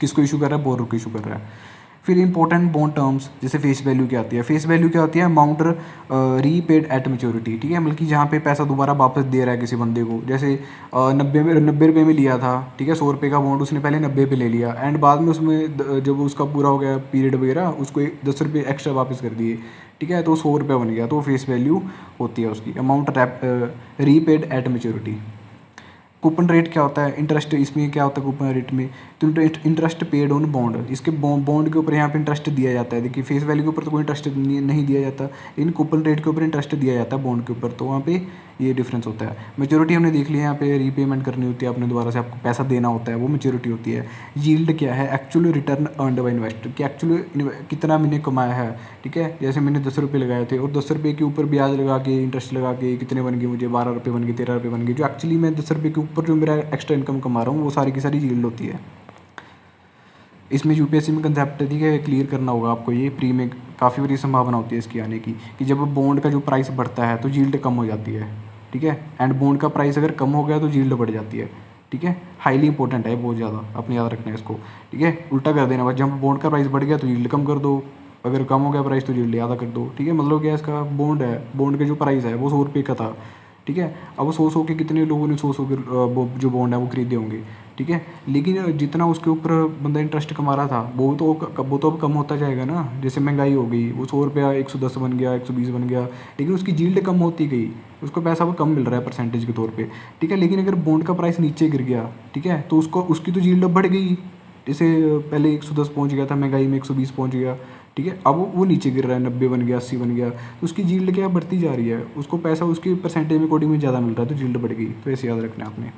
किसको इशू कर रहा है, बोरर को इशू कर रहा है। फिर इंपॉर्टेंट बॉन्ड टर्म्स, जैसे फेस वैल्यू क्या आती है, फेस वैल्यू क्या होती है, अमाउंट रीपेड एट मेच्योरिटी, ठीक है, मतलब कि जहाँ पे पैसा दोबारा वापस दे रहा है किसी बंदे को, जैसे 90 रुपये में लिया था, ठीक है, 100 रुपये का बॉन्ड उसने पहले 90 पे ले लिया, एंड बाद में उसमें जब उसका पूरा हो गया पीरियड वगैरह उसको 10 रुपये एक्स्ट्रा वापस कर दिए, ठीक है, तो 100 रुपये बन गया, तो फेस वैल्यू होती है उसकी, amount repaid eight maturity. Coupon rate क्या होता है, इंटरेस्ट, इसमें क्या होता है कूपन रेट में, तो इंटरेस्ट पेड ऑन बॉन्ड, इसके बॉन्ड के ऊपर यहाँ पे इंटरेस्ट दिया जाता है। देखिए फेस वैल्यू के ऊपर तो कोई इंटरेस्ट नहीं दिया जाता, लेकिन कूपन रेट के ऊपर इंटरेस्ट दिया जाता है बॉन्ड के ऊपर, तो वहाँ पे ये डिफरेंस होता है। मेच्योरिटी हमने देख लिया, यहाँ पे रीपेमेंट करनी होती है, आपने दोबारा से आपको पैसा देना होता है, वो मेच्योरिटी होती है। यील्ड क्या है, actual return earned bye investor, कि एक्चुअली कितना मैंने कमाया है, ठीक है, जैसे मैंने 10 रुपये लगाए थे और 10 रुपये के ऊपर ब्याज लगा के इंटरेस्ट लगा के कितने बन गए मुझे, 12 रुपये बन गए, 13 रुपये बन गए, जो एक्चुअली मैं 10 रुपये के ऊपर जो मेरा एक्स्ट्रा इनकम कमा रहा हूँ वो सारी की सारी यील्ड होती है। इसमें यूपीएससी में कंसेप्ट है, ठीक है, क्लियर करना होगा आपको, ये प्री में काफ़ी बड़ी संभावना होती है इसकी आने की, कि जब बॉन्ड का जो प्राइस बढ़ता है तो यील्ड कम हो जाती है, ठीक है, एंड बॉन्ड का प्राइस अगर कम हो गया तो यील्ड बढ़ जाती है, ठीक है, हाईली इंपॉर्टेंट है बहुत ज़्यादा, अपने याद रखना है इसको। ठीक है, उल्टा कर देना बस, जब बॉन्ड का प्राइस बढ़ गया तो यील्ड कम कर दो, अगर कम हो गया प्राइस तो यील्ड ज़्यादा कर दो। ठीक है, मतलब क्या इसका, बॉन्ड है, बॉन्ड का जो प्राइस है वो 100 रुपये का था। ठीक है, अब वो 100 के कितने लोगों ने 100 के जो बॉन्ड है वो खरीदे होंगे। ठीक है, लेकिन जितना उसके ऊपर बंदा इंटरेस्ट कमा रहा था वो तो अब कम होता जाएगा ना, जैसे महंगाई हो गई, वो 100 रुपया 110 बन गया, 120 बन गया, लेकिन उसकी यील्ड कम होती गई, उसको पैसा वो कम मिल रहा है परसेंटेज के तौर पे। ठीक है, लेकिन अगर बॉन्ड का प्राइस नीचे गिर गया, ठीक है, तो उसकी तो यील्ड बढ़ गई, जैसे पहले 110 पहुंच गया था, महंगाई में 120 पहुंच गया। ठीक है, अब वो नीचे गिर रहा है, 90 बन गया, 80 बन गया, तो उसकी यील्ड क्या बढ़ती जा रही है, उसको पैसा उसकी परसेंटेज में अकॉर्डिंग में ज़्यादा मिल रहा है, तो यील्ड बढ़ गई। तो ऐसे याद रखना है आपने।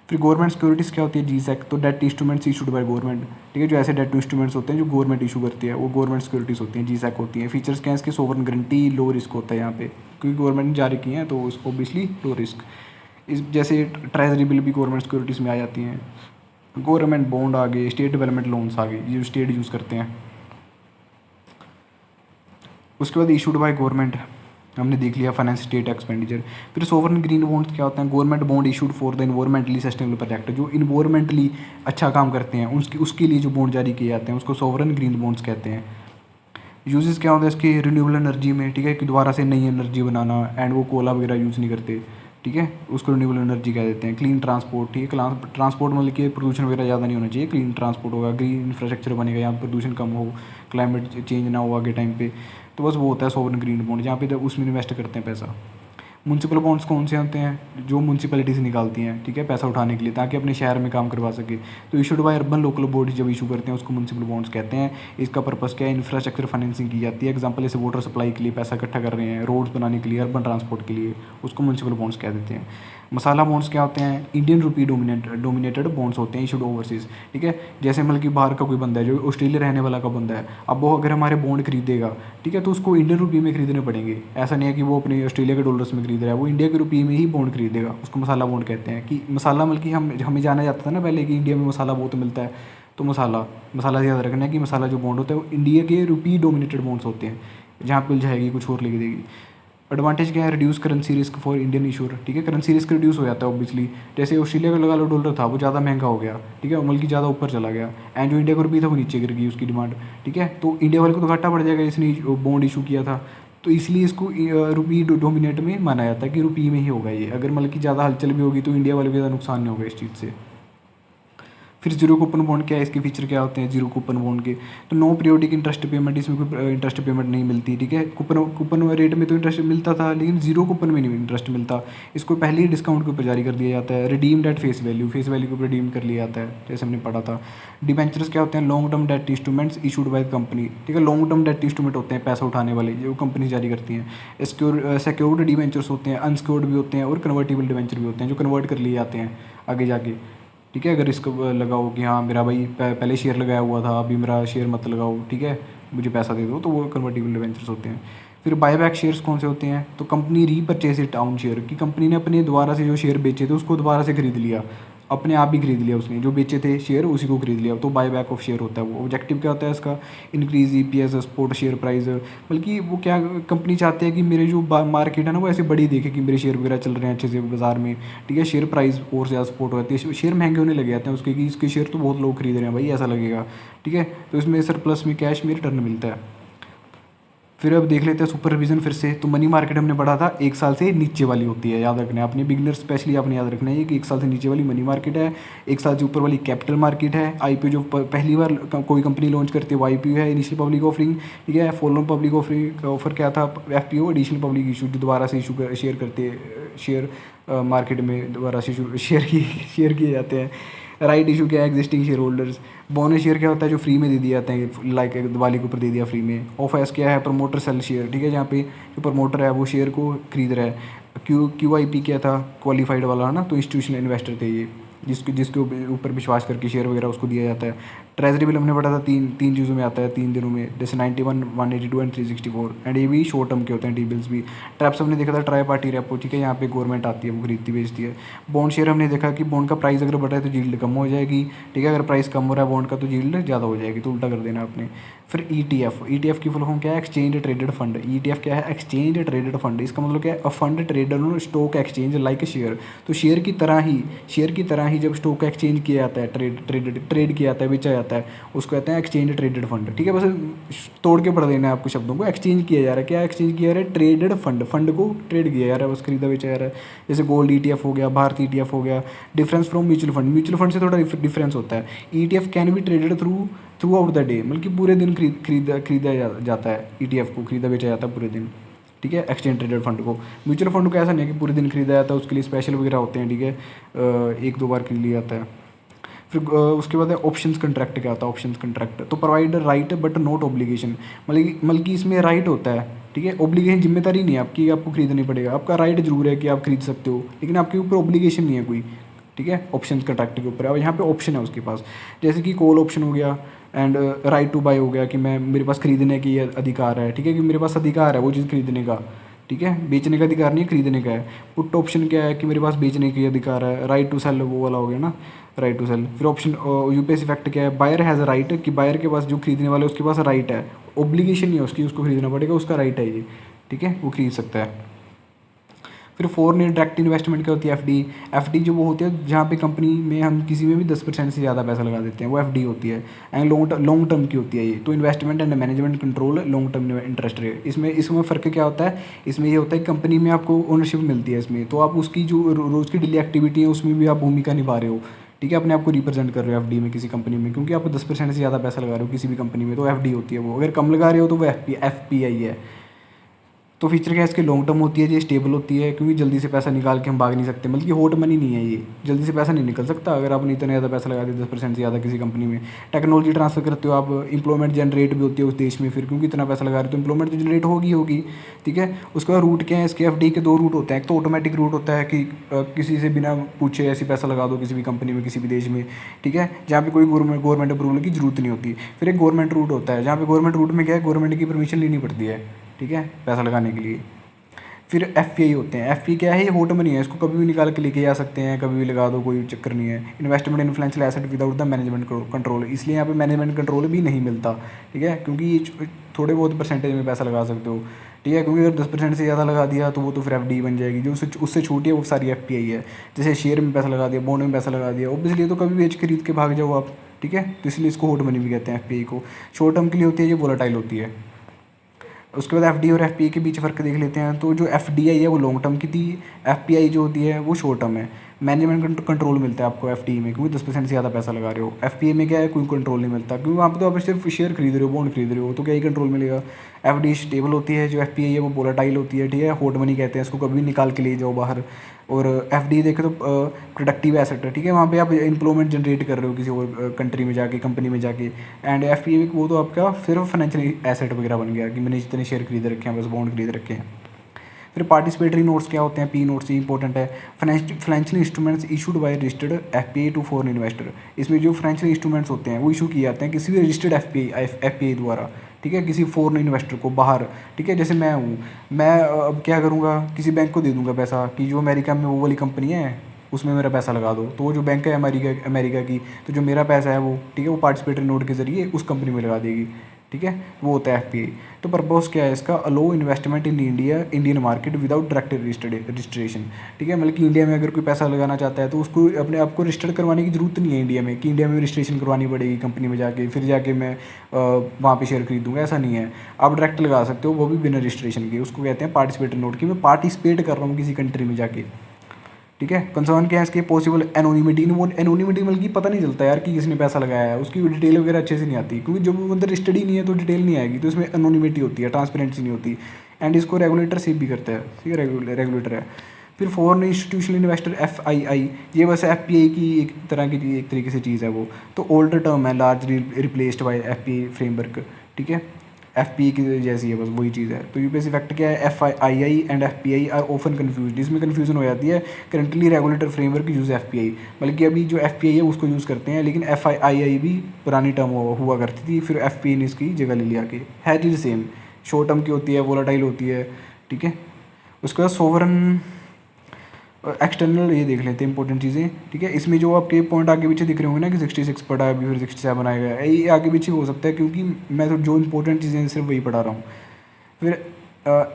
फिर गवर्नमेंट सिक्योरिटीज़ क्या होती है, जीसैक, तो debt instruments issued by government. ठीक है, जो ऐसे डेट इंस्ट्रूमेंट्स होते हैं जो गवर्नमेंट इशू करती है वो गवर्नमेंट सिक्योरिटीज़ होती हैं, जीसैक होती हैं। फीचर्स क्या है इसके, सोवरन गारंटी, लो रिस्क होता है यहाँ पे, क्योंकि गवर्नमेंट ने जारी किए हैं तो ऑब्वियसली लो रिस्क। इस जैसे ट्रेजरी बिल भी गवर्नमेंट सिक्योरिटीज़ में आ जाती हैं। गवर्नमेंट बॉन्ड आ गए, स्टेट डेवलपमेंट लोन्स आ गए, जो स्टेट यूज़ करते हैं। उसके बाद इशूड बाय गवर्नमेंट, हमने देख लिया फाइनेंस स्टेट एक्सपेंडिचर। फिर सोवरन ग्रीन बॉन्ड्स क्या होते हैं, government bond issued for the environmentally sustainable project, जो इन्वायरमेंटली अच्छा काम करते हैं उसके लिए जो बॉन्ड जारी किए जाते हैं उसको सोवरन ग्रीन बॉन्ड्स कहते हैं। यूजेस क्या होता है इसके, रिन्यूएबल एनर्जी में, ठीक है, कि दोबारा से नई एनर्जी बनाना, एंड वो कोला वगैरह यूज़ नहीं करते। ठीक है, उसको रिन्यूएबल एनर्जी कह देते हैं। क्लीन ट्रांसपोर्ट, ठीक है, ट्रांसपोर्ट मतलब कि प्रदूषण वगैरह ज़्यादा नहीं होना चाहिए, क्लीन ट्रांसपोर्ट होगा, ग्रीन इंफ्रास्ट्रक्चर बनेगा, यहाँ प्रदूषण कम हो, क्लाइमेट चेंज ना हो आगे टाइम पे, तो बस वो होता है सोवरन ग्रीन बॉन्ड, जहाँ पे उसमें इन्वेस्ट करते हैं पैसा। म्यूनसिपल बॉन्ड्स कौन से होते हैं, जो म्यूनसिपैलिटी से निकालती हैं, ठीक है, पैसा उठाने के लिए, ताकि अपने शहर में काम करवा सके। तो issued by urban local bodies जब इशू करते हैं उसको म्यूनसिपल बॉन्ड्स कहते हैं। इसका पर्पस क्या है, इंफ्रास्ट्रक्चर फाइनेंसिंग की जाती है। एग्जाम्पल जैसे वाटर सप्लाई के लिए पैसा इकट्ठा कर रहे हैं, रोड्स बनाने के लिए, अर्बन ट्रांसपोर्ट के लिए, उसको म्यूनसिपल बॉन्ड्स कह देते हैं। मसाला बॉन्ड्स क्या होते हैं, इंडियन रुपी डोमिनेटेड बॉन्ड्स होते हैं, इशूड ओवरसीज। ठीक है, जैसे मतलब कि बाहर का कोई बंदा है, जो ऑस्ट्रेलिया रहने वाला का बंदा है, अब वो अगर हमारे बॉन्ड खरीदेगा, ठीक है, तो उसको इंडियन रुपी में खरीदने पड़ेंगे। ऐसा नहीं है कि वो अपने ऑस्ट्रेलिया के डॉलर्स में खरीद रहा है, वो इंडिया के रुपये में ही बॉन्ड खरीदेगा, उसको मसाला बॉन्ड कहते हैं। कि मसाला मतलब कि हमें जाना जाता था ना पहले कि इंडिया में मसाला बहुत मिलता है, तो मसाला मसाला याद रखना है कि मसाला जो बॉन्ड होता है वो इंडिया के रुपी डोमिनेटेड बॉन्ड्स होते हैं, जहाँ पे जाएगी कुछ और लिख देगी। एडवांटेज क्या है, reduce currency risk for Indian issuer. ठीक है, करेंसी रिस्क रिड्यूस हो जाता है ऑब्वियसली, जैसे ऑस्ट्रेलिया का लगा लो डॉलर था वो ज़्यादा महंगा हो गया, ठीक है, बल्कि ज़्यादा ऊपर चला गया, एंड जो इंडिया का रुपये था वो नीचे गिर गई उसकी डिमांड। ठीक है, तो इंडिया वाले को तो घाटा पड़ जाएगा, इसने बॉन्ड इशू किया था, तो इसलिए इसको रुपी डोमिनेट में माना जाता है कि रुपये में ही होगा ये। अगर मतलब कि ज़्यादा हलचल भी होगी तो इंडिया वालों को ज़्यादा नुकसान नहीं होगा इस चीज़ से। फिर जीरो कूपन बॉन्ड क्या है, इसके फीचर क्या होते हैं जीरो कूपन बॉन्ड के, तो नो पीरियोडिक इंटरेस्ट पेमेंट, इसमें कोई इंटरेस्ट पेमेंट नहीं मिलती। ठीक है, कूपन रेट में तो इंटरेस्ट मिलता था, लेकिन जीरो कूपन में नहीं इंटरेस्ट मिलता, इसको पहले ही डिस्काउंट के ऊपर जारी कर दिया जाता है। रिडीम्ड एट फेस वैल्यू के ऊपर रिडीम कर लिया जाता है, जैसे हमने पढ़ा था। डिबेंचर्स क्या होते हैं, long term debt instruments issued by company. ठीक है, लॉन्ग टर्म डेट इंस्ट्रूमेंट होते हैं पैसा उठाने वाले, जो कंपनी जारी करती हैं। सिक्योर्ड डिबेंचर्स होते हैं, अनसिक्योर्ड भी होते हैं, और कन्वर्टिबल डिबेंचर भी होते हैं, जो कन्वर्ट कर लिए जाते हैं आगे जाके। ठीक है, अगर इसको लगाओ कि हाँ मेरा भाई पहले शेयर लगाया हुआ था, अभी मेरा शेयर मत लगाओ, ठीक है, मुझे पैसा दे दो, तो वो कन्वर्टिबल डिबेंचर्स होते हैं। फिर बायबैक शेयर्स कौन से होते हैं, तो company repurchase it town share, कि कंपनी ने अपने दोबारा से जो शेयर बेचे थे उसको दोबारा से खरीद लिया, अपने आप ही खरीद लिया, उसने जो बेचे थे शेयर उसी को खरीद लिया, तो बायबैक ऑफ शेयर होता है वो। ऑब्जेक्टिव क्या होता है इसका, increase EPS, support share price, बल्कि वो क्या कंपनी चाहते हैं कि मेरे जो मार्केट है ना वो ऐसे बड़ी देखे कि मेरे शेयर वगैरह चल रहे हैं अच्छे से बाजार में। ठीक है, शेयर प्राइस और ज़्यादा सपोर्ट होती है, शेयर महंगे होने लग जाते हैं उसके, कि इसके शेयर तो बहुत लोग खरीद रहे हैं भाई, ऐसा लगेगा। ठीक है, तो इसमें सरप्लस में कैश में रिटर्न मिलता है। फिर अब देख लेते हैं सुपरविजन फिर से, तो मनी मार्केट हमने पढ़ा था 1 साल से नीचे वाली होती है, याद रखना है अपने बिगनर स्पेशली, आपने याद रखना है कि 1 साल से नीचे वाली मनी मार्केट है, 1 साल से ऊपर वाली कैपिटल मार्केट है। आईपीओ जो पहली बार कोई कंपनी लॉन्च करती है वो आईपीओ है, इनिशियल पब्लिक ऑफरिंग। ठीक है, फॉलोअन पब्लिक ऑफरिंग ऑफर क्या था, एफपीओ, एडिशनल पब्लिक इशू, जो दोबारा से इशू शेयर करते शेयर मार्केट में दोबारा से शेयर किए जाते हैं। राइट इशू क्या है, existing share holders. Bonus share क्या होता है, जो फ्री में दे दिए जाते हैं, लाइक दिवाली के ऊपर दे दिया फ्री में। ऑफ एस क्या है, प्रमोटर सेल शेयर। ठीक है, जहाँ पे जो प्रमोटर है वो शेयर को खरीद रहा है। क्यू आई पी क्या था, क्वालिफाइड वाला है ना, तो इंस्टीट्यूशनल इन्वेस्टर थे ये, जिसके ऊपर विश्वास करके शेयर वगैरह उसको दिया जाता है। ट्रेजरी बिल हमने पढ़ा था तीन तीन चीज़ों में आता है, 3 दिनों में, जैसे 91, 182 एंड 364, एंड ये भी शॉर्ट टर्म के होते हैं टी बिल्स भी। ट्रैप्स हमने देखा था ट्राई पार्टी रेपो, ठीक है, यहाँ पे गवर्नमेंट आती है, वो खरीदती बेचती है। बॉन्ड शेयर हमने देखा कि बॉन्ड का प्राइस अगर बढ़ रहा है तो यील्ड कम हो जाएगी, ठीक है, अगर प्राइस कम हो रहा है बॉन्ड का तो यील्ड ज़्यादा हो जाएगी, तो उल्टा कर देना आपने। फिर ETF की फुल फॉर्म क्या है? Exchange traded fund. ETF क्या है? Exchange traded fund. इसका मतलब क्या है? A fund traded on stock exchange like share. तो शेयर की तरह ही जब स्टॉक एक्सचेंज किया जाता है, ट्रेड किया जाता है, बेचा जाता है, उसको कहते हैं एक्सचेंज ट्रेडेड फंड, ठीक है। बस तोड़ के पढ़ देना है आपको शब्दों को। एक्सचेंज किया जा रहा है, क्या एक्सचेंज किया जा रहा है? ट्रेडेड फंड, फंड को ट्रेड किया जा रहा है, बस खरीदा बेचा जा रहा है। जैसे गोल्ड ETF हो गया, भारत ETF हो गया। डिफरेंस फ्रॉम म्यूचुअल फंड से थोड़ा डिफरेंस होता है। ETF can be traded through out the day, मतलब कि पूरे दिन खरीदा जाता है, ETF को खरीदा बेचा जाता है पूरे दिन, ठीक है, एक्सचेंज ट्रेडेड फंड को। म्यूचुअल फंड को ऐसा नहीं है कि पूरे दिन खरीदा जाता है, उसके लिए स्पेशल वगैरह होते हैं, ठीक है, एक दो बार खरीद लिया जाता है। फिर उसके बाद है ऑप्शंस कंट्रैक्ट। क्या होता है ऑप्शंस कंट्रैक्ट? तो provide right but not obligation, मतलब कि इसमें राइट होता है, ठीक है, ऑब्लिगेशन जिम्मेदारी नहीं है आपकी, आपको खरीदना ही पड़ेगा। आपका राइट जरूर है कि आप खरीद सकते हो, लेकिन आपके ऊपर ऑब्लिगेशन नहीं है कोई, ठीक है, ऑप्शन कंट्रैक्ट के ऊपर। अब यहाँ पे ऑप्शन है उसके पास, जैसे कि कॉल ऑप्शन हो गया, एंड राइट टू बाय हो गया, कि मैं मेरे पास खरीदने की अधिकार है, ठीक है, कि मेरे पास अधिकार है वो चीज़ खरीदने का, ठीक है, बेचने का अधिकार नहीं है, खरीदने का है। पुट ऑप्शन क्या है? कि मेरे पास बेचने की अधिकार है। राइट टू सेल वो वाला हो गया ना, राइट टू सेल। फिर ऑप्शन UPS इफेक्ट क्या है? बायर हैज़ अ राइट, कि बायर के पास, जो खरीदने वाले उसके पास राइट है, ऑब्लिगेशन नहीं है उसकी, उसको खरीदना पड़ेगा, उसका राइट है ये, ठीक है, वो खरीद सकता है। फिर फॉरेन डायरेक्ट इन्वेस्टमेंट क्या होती है? एफ डी जो वो होती है जहाँ पे कंपनी में हम किसी में भी 10% से ज़्यादा पैसा लगा देते हैं, वो FD होती है। एंड लॉन्ग टर्म की होती है ये। तो investment and management control long term interest rate. इसमें फ़र्क क्या होता है? इसमें ये होता है कि कंपनी में आपको ओनरशिप मिलती है इसमें, तो आप उसकी जो रोज़ की डेली एक्टिविटी है उसमें भी आप भूमिका निभा रहे हो, ठीक है, अपने आप को रिप्रेजेंट कर रहे हो FD में किसी कंपनी में, क्योंकि आप 10% से ज़्यादा पैसा लगा रहे हो किसी भी कंपनी में, तो FD होती है वो। अगर कम लगा रहे हो तो वो FPI है। तो फीचर क्या है इसके? लॉन्ग टर्म होती है, ये स्टेबल होती है, क्योंकि जल्दी से पैसा निकाल के हम भाग नहीं सकते, मतलब कि हॉट मनी नहीं है ये, जल्दी से पैसा नहीं निकल सकता अगर आपने इतना ज़्यादा पैसा लगा दिया 10% से ज़्यादा किसी कंपनी में। टेक्नोलॉजी ट्रांसफर करते हो आप, एम्प्लॉयमेंट जनरेट भी होती है उस देश में, फिर क्योंकि इतना पैसा लगा रहे हो तो एम्प्लॉयमेंट तो जनरेट होगी, ठीक है। उसके बाद रूट क्या है इसके? FD के 2 रूट होते हैं। एक तो ऑटोमेटिक रूट होता है कि किसी से बिना पूछे ऐसे पैसा लगा दो किसी भी कंपनी में, किसी भी देश में, ठीक है, जहाँ पे कोई गवर्नमेंट अप्रूवल की जरूरत नहीं होती। फिर एक गवर्नमेंट रूट होता है, जहाँ पे गवर्नमेंट रूट में क्या है, गवर्नमेंट की परमिशन लेनी पड़ती है, ठीक है, पैसा लगाने के लिए। फिर FPI होते हैं। FPI क्या है? ये होट मनी है, इसको कभी भी निकाल के लेके जा सकते हैं, कभी भी लगा दो, कोई चक्कर नहीं है। Investment influential asset without the management control, इसलिए यहाँ पे मैनेजमेंट कंट्रोल भी नहीं मिलता, ठीक है, क्योंकि ये थोड़े बहुत परसेंटेज में पैसा लगा सकते हो, ठीक है, क्योंकि अगर 10% से ज़्यादा लगा दिया तो वो तो फिर FD बन जाएगी, जो उससे छोटी है वो सारी FPI है। जैसे शेयर में पैसा लगा दिया, बॉन्ड में पैसा लगा दिया, ऑब्वियसली तो कभी बेच खरीद के भाग जाओ आप, ठीक है, तो इसलिए इसको होट मनी भी कहते हैं FPI को। शॉर्ट टर्म के लिए होती है, ये वोलेटाइल होती है। उसके बाद FD और FPI के बीच फ़र्क देख लेते हैं। तो जो FDI है वो लॉन्ग टर्म की थी, FPI जो होती है वो शॉर्ट टर्म है। मैनेजमेंट कंट्रोल मिलता है आपको FDI में, क्योंकि 10% से ज़्यादा पैसा लगा रहे हो। FPI में क्या है? कोई कंट्रोल नहीं मिलता, क्योंकि वहाँ पे तो आप सिर्फ शेयर खरीद रहे हो, बॉन्ड खरीद रहे हो, तो क्या ही कंट्रोल मिलेगा। FD स्टेबल होती है, जो FPI है वो वोलेटाइल होती है, ठीक है, हॉट मनी कहते हैं इसको, कभी भी निकाल के ले जाओ बाहर। और FD देखें तो प्रोडक्टिव एसेट है, ठीक है, वहाँ पे आप एम्प्लॉयमेंट जनरेट कर रहे हो किसी और कंट्री में जाके, कंपनी में जाके। एंड FPI वो तो आपका सिर्फ फाइनेंशियल एसेट वगैरह बन गया, कि मैंने जितने शेयर खरीद रखे हैं, बस बॉन्ड खरीद रखे हैं। फिर पार्टिसिपेटरी नोट्स क्या होते हैं? P नोट्स इंपॉर्टेंट है। Financial instruments issued by registered FPI to foreign investor. इसमें जो फाइनेंशियल इंस्ट्रूमेंट्स होते हैं वो इशू किए जाते हैं किसी भी रजिस्टर्ड FPI द्वारा, ठीक है, किसी फॉरेन इन्वेस्टर को बाहर, ठीक है। जैसे मैं हूँ, मैं अब क्या करूँगा, किसी बैंक को दे दूँगा पैसा कि जो अमेरिका में वो वाली कंपनी है उसमें मेरा पैसा लगा दो, तो वो जो बैंक है अमेरिका की, तो जो मेरा पैसा है वो, ठीक है, वो पार्टिसिपेटरी नोट के ज़रिए उस कंपनी में लगा देगी, ठीक है, वो होता है FPI। तो पर्पज़ क्या है इसका? Allow investment in Indian market without direct registration, ठीक है, मतलब कि इंडिया में अगर कोई पैसा लगाना चाहता है तो उसको अपने आप को रजिस्टर्ड करवाने की जरूरत नहीं है इंडिया में, कि इंडिया में रजिस्ट्रेशन करवानी पड़ेगी कंपनी में जाके, फिर जाके मैं वहाँ पे शेयर खरीदूँगा, ऐसा नहीं है। आप डायरेक्ट लगा सकते हो, वो भी बिना रजिस्ट्रेशन के। उसको कहते हैं पार्टिसिपेटरी नोट, कि मैं पार्टिसिपेट कर रहा हूँ किसी कंट्री में जाके, ठीक है। कंसर्न क्या है इसके? Possible anonymity. वो एनोनिमिटी मतलब कि पता नहीं चलता यार कि किसने पैसा लगाया है, उसकी डिटेल वगैरह अच्छे से नहीं आती, क्योंकि जब अंदर स्टडी नहीं है तो डिटेल नहीं आएगी, तो इसमें एनोनिमिटी होती है, ट्रांसपेरेंसी नहीं होती। एंड इसको रेगुलेटर सेव भी करता है, ठीक है, रेगुलेटर है। फिर फॉरेन इंस्टीट्यूशनल इन्वेस्टर FII, ये बस FPI की एक तरीके से चीज़ है वो। तो ओल्डर टर्म है, large replaced by FPI framework, ठीक है। FPI की जैसी है, बस वही चीज़ है। तो यूपीएससी फैक्ट क्या है, FII and FPI are often confuse, इसमें कन्फ्यूजन हो जाती है। Currently regulator framework use FPI, बल्कि अभी जो FPI है उसको यूज़ करते हैं, लेकिन FII भी पुरानी टर्म हुआ करती थी, फिर FPI ने इसकी जगह ले लिया के है चीज़ सेम, शॉर्ट टर्म की होती है, वोलाटाइल होती है, ठीक है। उसके बाद सोवरन एक्सटर्नल, ये देख लेते हैं इंपॉर्टेंट चीज़ें, ठीक है। इसमें जो आपके पॉइंट आगे पीछे दिख रहे होंगे ना कि 66 पढ़ा है, अभी फिर 67 आएगा, ये आगे पीछे हो सकता है, क्योंकि मैं तो जो इंपॉर्टेंट चीज़ें हैं सिर्फ वही पढ़ा रहा हूँ। फिर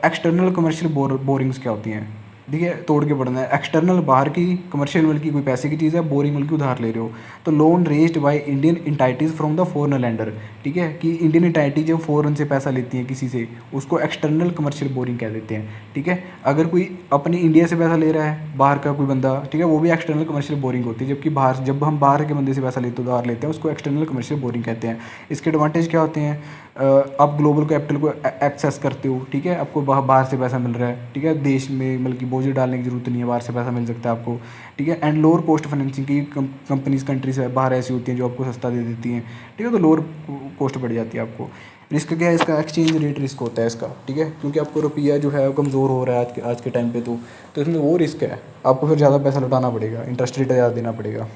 एक्सटर्नल कमर्शियल बोरिंग्स क्या होती हैं, ठीक है, तोड़ के पढ़ना है। एक्सटर्नल बाहर की, कमर्शियल मतलब की कोई पैसे की चीज़ है, बोरिंग मतलब की उधार ले रहे हो। तो loan raised by Indian entities from the foreign lender, ठीक है, कि इंडियन इंटाइटी जब फॉरेन से पैसा लेती हैं किसी से, उसको एक्सटर्नल कमर्शियल बोरिंग कह देते हैं, ठीक है। अगर कोई अपने इंडिया से पैसा ले रहा है, बाहर का कोई बंदा, ठीक है, वो भी एक्सटर्नल कमर्शियल बोरिंग होती है। जबकि बाहर, जब हम बाहर के बंदे से पैसा लेते उधार लेते हैं, उसको एक्सटर्नल कमर्शियल बोरिंग कहते हैं। इसके एडवांटेज क्या होते हैं, आप ग्लोबल कैपिटल को एक्सेस करते हो, ठीक है, आपको बाहर से पैसा मिल रहा है, ठीक है, देश में मतलब कि बोझ डालने की जरूरत नहीं है, बाहर से पैसा मिल सकता है आपको, ठीक है। एंड लोअर कॉस्ट फाइनेंसिंग की कंपनीज कंट्रीज बाहर ऐसी होती हैं जो आपको सस्ता दे देती हैं, ठीक है, तो लोअर कॉस्ट बढ़ जाती है आपको। रिस्क क्या है इसका, एक्सचेंज रेट रिस्क होता है इसका, ठीक है, क्योंकि आपको रुपया जो है कमज़ोर हो रहा है आज के टाइम पे, तो इसमें वो रिस्क है, आपको फिर ज़्यादा पैसा लौटाना पड़ेगा, इंटरेस्ट रेट ज़्यादा देना पड़ेगा।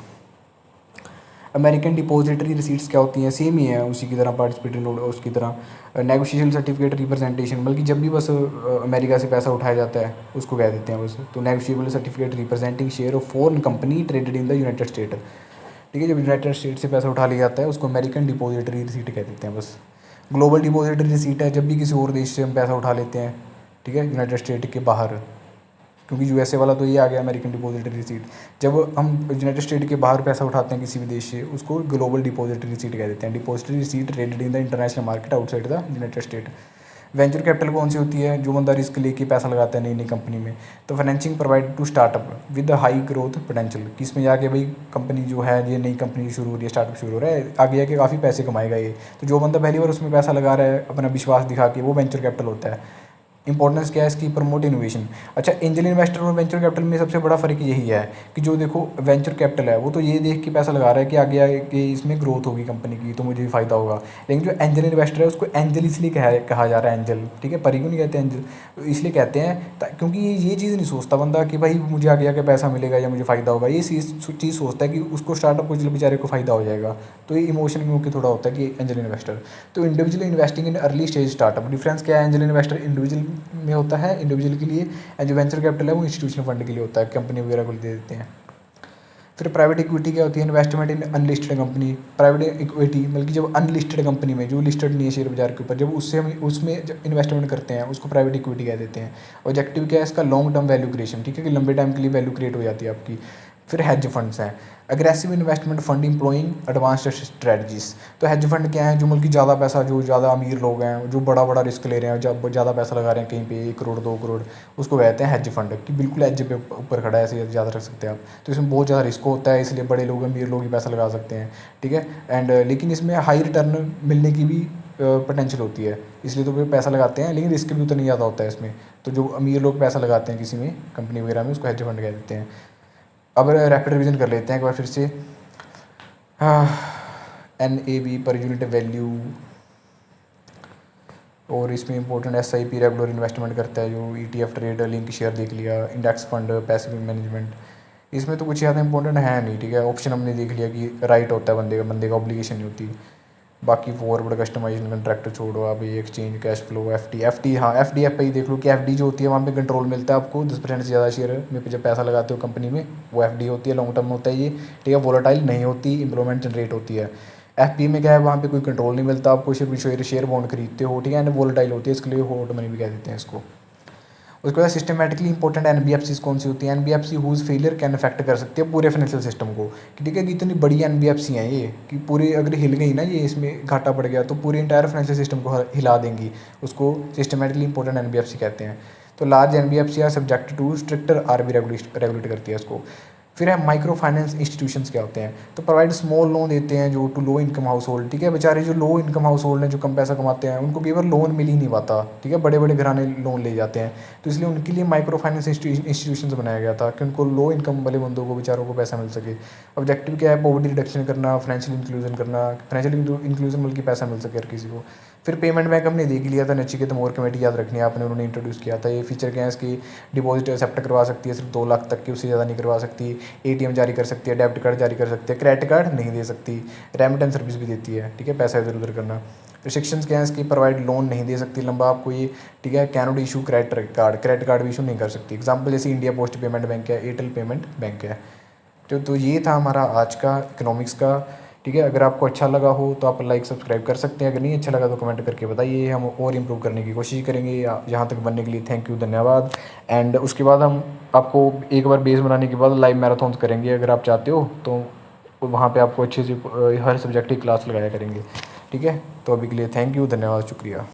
अमेरिकन डिपॉजिटरी रिसीट्स क्या होती हैं, सेम ही है उसी की तरह, पार्टिसिपेटरी नोट उसकी तरह। नेगोशिएशन सर्टिफिकेट रिप्रेजेंटेशन, बल्कि जब भी बस अमेरिका से पैसा उठाया जाता है उसको कह देते हैं बस, तो negotiable certificate representing share of foreign company traded in the United state, ठीक है, जब यूनाइटेड स्टेट से पैसा उठा लिया जाता है उसको अमेरिकन डिपॉजिटरी रिसीट कह देते हैं बस। ग्लोबल डिपॉजिटरी रिसीट है जब भी किसी और देश से हम पैसा उठा लेते हैं, ठीक है, यूनाइटेड स्टेट के बाहर, क्योंकि यूएसए वाला तो ये आ गया अमेरिकन डिपॉजिटरी रिसीट। जब हम यूनाइटेड स्टेट के बाहर पैसा उठाते हैं किसी भी देश से, उसको ग्लोबल डिपॉजिटरी रिसीट कह देते हैं। Depository receipt traded in the international market outside the United state. Venture capital कौन सी होती है, जो बंदा रिस्क लेके पैसा लगाता है नई नई कंपनी में। तो financing provide to startup with high growth potential, कि इसमें जाके भाई कंपनी जो है, ये नई कंपनी शुरू हो रही है, स्टार्टअप शुरू हो रहा है, आगे जाके काफ़ी पैसे कमाएगा ये। तो जो बंदा पहली बार उसमें पैसा लगा रहा है अपना विश्वास दिखा के, वो वेंचर कैपिटल होता है। इंपॉर्टेंस क्या है इसकी, प्रमोट इनोवेशन। अच्छा, एंजल इन्वेस्टर और वेंचर कैपिटल में सबसे बड़ा फ़र्क यही है कि जो देखो वेंचर कैपिटल है वो तो ये देख के पैसा लगा रहा है कि आगे आगे इसमें ग्रोथ होगी कंपनी की, तो मुझे भी फ़ायदा होगा। लेकिन जो एंजल इन्वेस्टर है उसको एंजल इसलिए कहा जा रहा है, एंजल, ठीक है, परी क्यों नहीं कहते एंजल, तो इसलिए कहते हैं क्योंकि ये चीज़ नहीं सोचता बंदा कि भाई मुझे आगे आगे पैसा मिलेगा या मुझे फ़ायदा होगा, ये चीज़ सोचता है कि उसको स्टार्टअप को बेचारे को फ़ायदा हो जाएगा। तो ये इमोशन में होकर थोड़ा होता है कि एंजल इन्वेस्टर। तो individual investing in early stage startup, difference क्या है, एंजल इन्वेस्टर इंडिविजुअल में होता है, इंडिविजुअल के लिए, एंड जो वेंचर कैपिटल है वो इंस्टीट्यूशनल फंड के लिए होता है, कंपनी वगैरह को दे देते हैं। फिर प्राइवेट इक्विटी क्या होती है, इन्वेस्टमेंट इन अनलिस्टेड कंपनी। प्राइवेट इक्विटी मतलब कि जब अनलिस्टेड कंपनी में, जो लिस्टेड नहीं है शेयर बाजार के ऊपर, जब उससे हम उसमें जब इन्वेस्टमेंट करते हैं उसको प्राइवेट इक्विटी कह देते हैं। ऑब्जेक्टिव क्या है इसका, लॉन्ग टर्म वैल्यू क्रिएशन, ठीक है, कि लंबे टाइम के लिए वैल्यू क्रिएट हो जाती है आपकी। फिर हेज फंड्स हैं, aggressive investment fund employing advanced strategies. तो हेज फंड क्या है, जो मतलब कि ज़्यादा पैसा, जो ज़्यादा अमीर लोग हैं, जो बड़ा बड़ा रिस्क ले रहे हैं, जब ज़्यादा पैसा लगा रहे हैं कहीं पे 1 करोड़ 2 करोड़, उसको कहते हैं हेज फंड, कि बिल्कुल एज पे ऊपर खड़ा है, ऐसे ज़्यादा रख सकते हैं आप। तो इसमें बहुत ज़्यादा रिस्क होता है, इसलिए बड़े लोग, अमीर लोग ही पैसा लगा सकते हैं, ठीक है। एंड लेकिन इसमें हाई रिटर्न मिलने की भी पोटेंशियल होती है, इसलिए तो वे पैसा लगाते हैं, लेकिन रिस्क भी उतना नहीं ज़्यादा होता है इसमें। तो जो अमीर लोग पैसा लगाते हैं किसी में कंपनी वगैरह में, उसको हेज फंड कह देते हैं। अब रैपिड रिवीजन कर लेते हैं एक बार फिर से। NAV पर यूनिट वैल्यू, और इसमें इंपॉर्टेंट SIP रेगुलर इन्वेस्टमेंट करता है, जो ETF ट्रेड लिंक शेयर देख लिया, इंडेक्स फंड, पैसिव मैनेजमेंट, इसमें तो कुछ ज़्यादा इंपॉर्टेंट है नहीं, ठीक है। ऑप्शन हमने देख लिया कि राइट होता है बंदे का ऑब्लिगेशन नहीं होती। बाकी फॉरवर्ड कस्टमाइजेशन कॉन्ट्रैक्ट छोड़ो आप, ये एक्सचेंज कैश फ्लो FD, हाँ FD FI देख लो कि FD जो होती है वहाँ पे कंट्रोल मिलता है आपको, 10% से ज़्यादा शेयर में जब पैसा लगाते हो कंपनी में, वो FD होती है, लॉन्ग टर्म होता है ये, ठीक है, वोलेटाइल नहीं होती, एम्प्लॉयमेंट जनरेट होती है। FP में क्या है, वहाँ पे कोई कंट्रोल नहीं मिलता आपको, सिर्फ शेयर बॉन्ड खरीदते हो, ठीक है, एंड वोलेटाइल होती है, इसके लिए हॉट मनी भी कह देते हैं इसको। उसके बाद सिस्टमेटिकली इंपॉर्टेंट NBFCs कौन सी होती है, NBFC whose failure can affect कर सकती है पूरे फाइनेंशियल सिस्टम को, ठीक है, कि इतनी बड़ी NBFC हैं ये कि पूरी अगर हिल गई ना, ये इसमें घाटा पड़ गया तो पूरी इंटायर फाइनेंशियल सिस्टम को हिला देंगी, उसको सिस्टमेटिकली इंपॉर्टेंट NBFC कहते हैं। तो large NBFC are subject to stricter RBI regulate करती है इसको। फिर है माइक्रो फाइनेंस इंस्टीट्यूशंस क्या होते हैं, तो प्रोवाइड स्मॉल लोन देते हैं जो to low income household, ठीक है। बेचारे जो लो इनकम हाउस होल्ड हैं, जो कम पैसा कमाते हैं, उनको कई बार लोन मिल ही नहीं पाता, ठीक है। बड़े बड़े घराने लोन ले जाते हैं, तो इसलिए उनके लिए माइक्रो फाइनेंस इंस्टीट्यूशंस बनाया गया था कि उनको लो इनकम वाले बंदों को, बेचारों को पैसा मिल सके। ऑब्जेक्टिव क्या है, पॉवर्टी रिडक्शन करना, फाइनेंशियल इंक्लूजन करना, फाइनेंशियल इंक्लूजन बल्कि पैसा मिल सके हर किसी को। फिर पेमेंट बैंक हमने देख लिया था, नचिकेत मोर कमेटी याद रखनी है आपने, उन्होंने इंट्रोड्यूस किया था। ये फीचर क्या है इसकी, डिपॉजिट एक्सेप्ट करवा सकती है सिर्फ 2 लाख तक की, उससे ज़्यादा नहीं करवा सकती। एटीएम जारी कर सकती है, डेबिट कार्ड जारी कर सकती है, क्रेडिट कार्ड नहीं दे सकती। रेमिटेंस सर्विस भी देती है, ठीक है, पैसा इधर उधर करना। रिस्ट्रिक्शंस क्या है इसकी, प्रोवाइड लोन नहीं दे सकती लंबा आपको ये, ठीक है। कैन इशू क्रेडिट कार्ड भी इशू नहीं कर सकती। एग्जाम्पल जैसे इंडिया पोस्ट पेमेंट बैंक है, एयरटेल पेमेंट बैंक है। तो ये था हमारा आज का इकोनॉमिक्स का, ठीक है। अगर आपको अच्छा लगा हो तो आप लाइक सब्सक्राइब कर सकते हैं, अगर नहीं अच्छा लगा तो कमेंट करके बताइए, हम और इम्प्रूव करने की कोशिश करेंगे। यहाँ तक बनने के लिए थैंक यू, धन्यवाद। एंड उसके बाद हम आपको एक बार बेस बनाने के बाद लाइव मैराथन करेंगे, अगर आप चाहते हो तो वहाँ पे आपको अच्छे से हर सब्जेक्ट की क्लास लगाया करेंगे, ठीक है। तो अभी के लिए थैंक यू, धन्यवाद, शुक्रिया।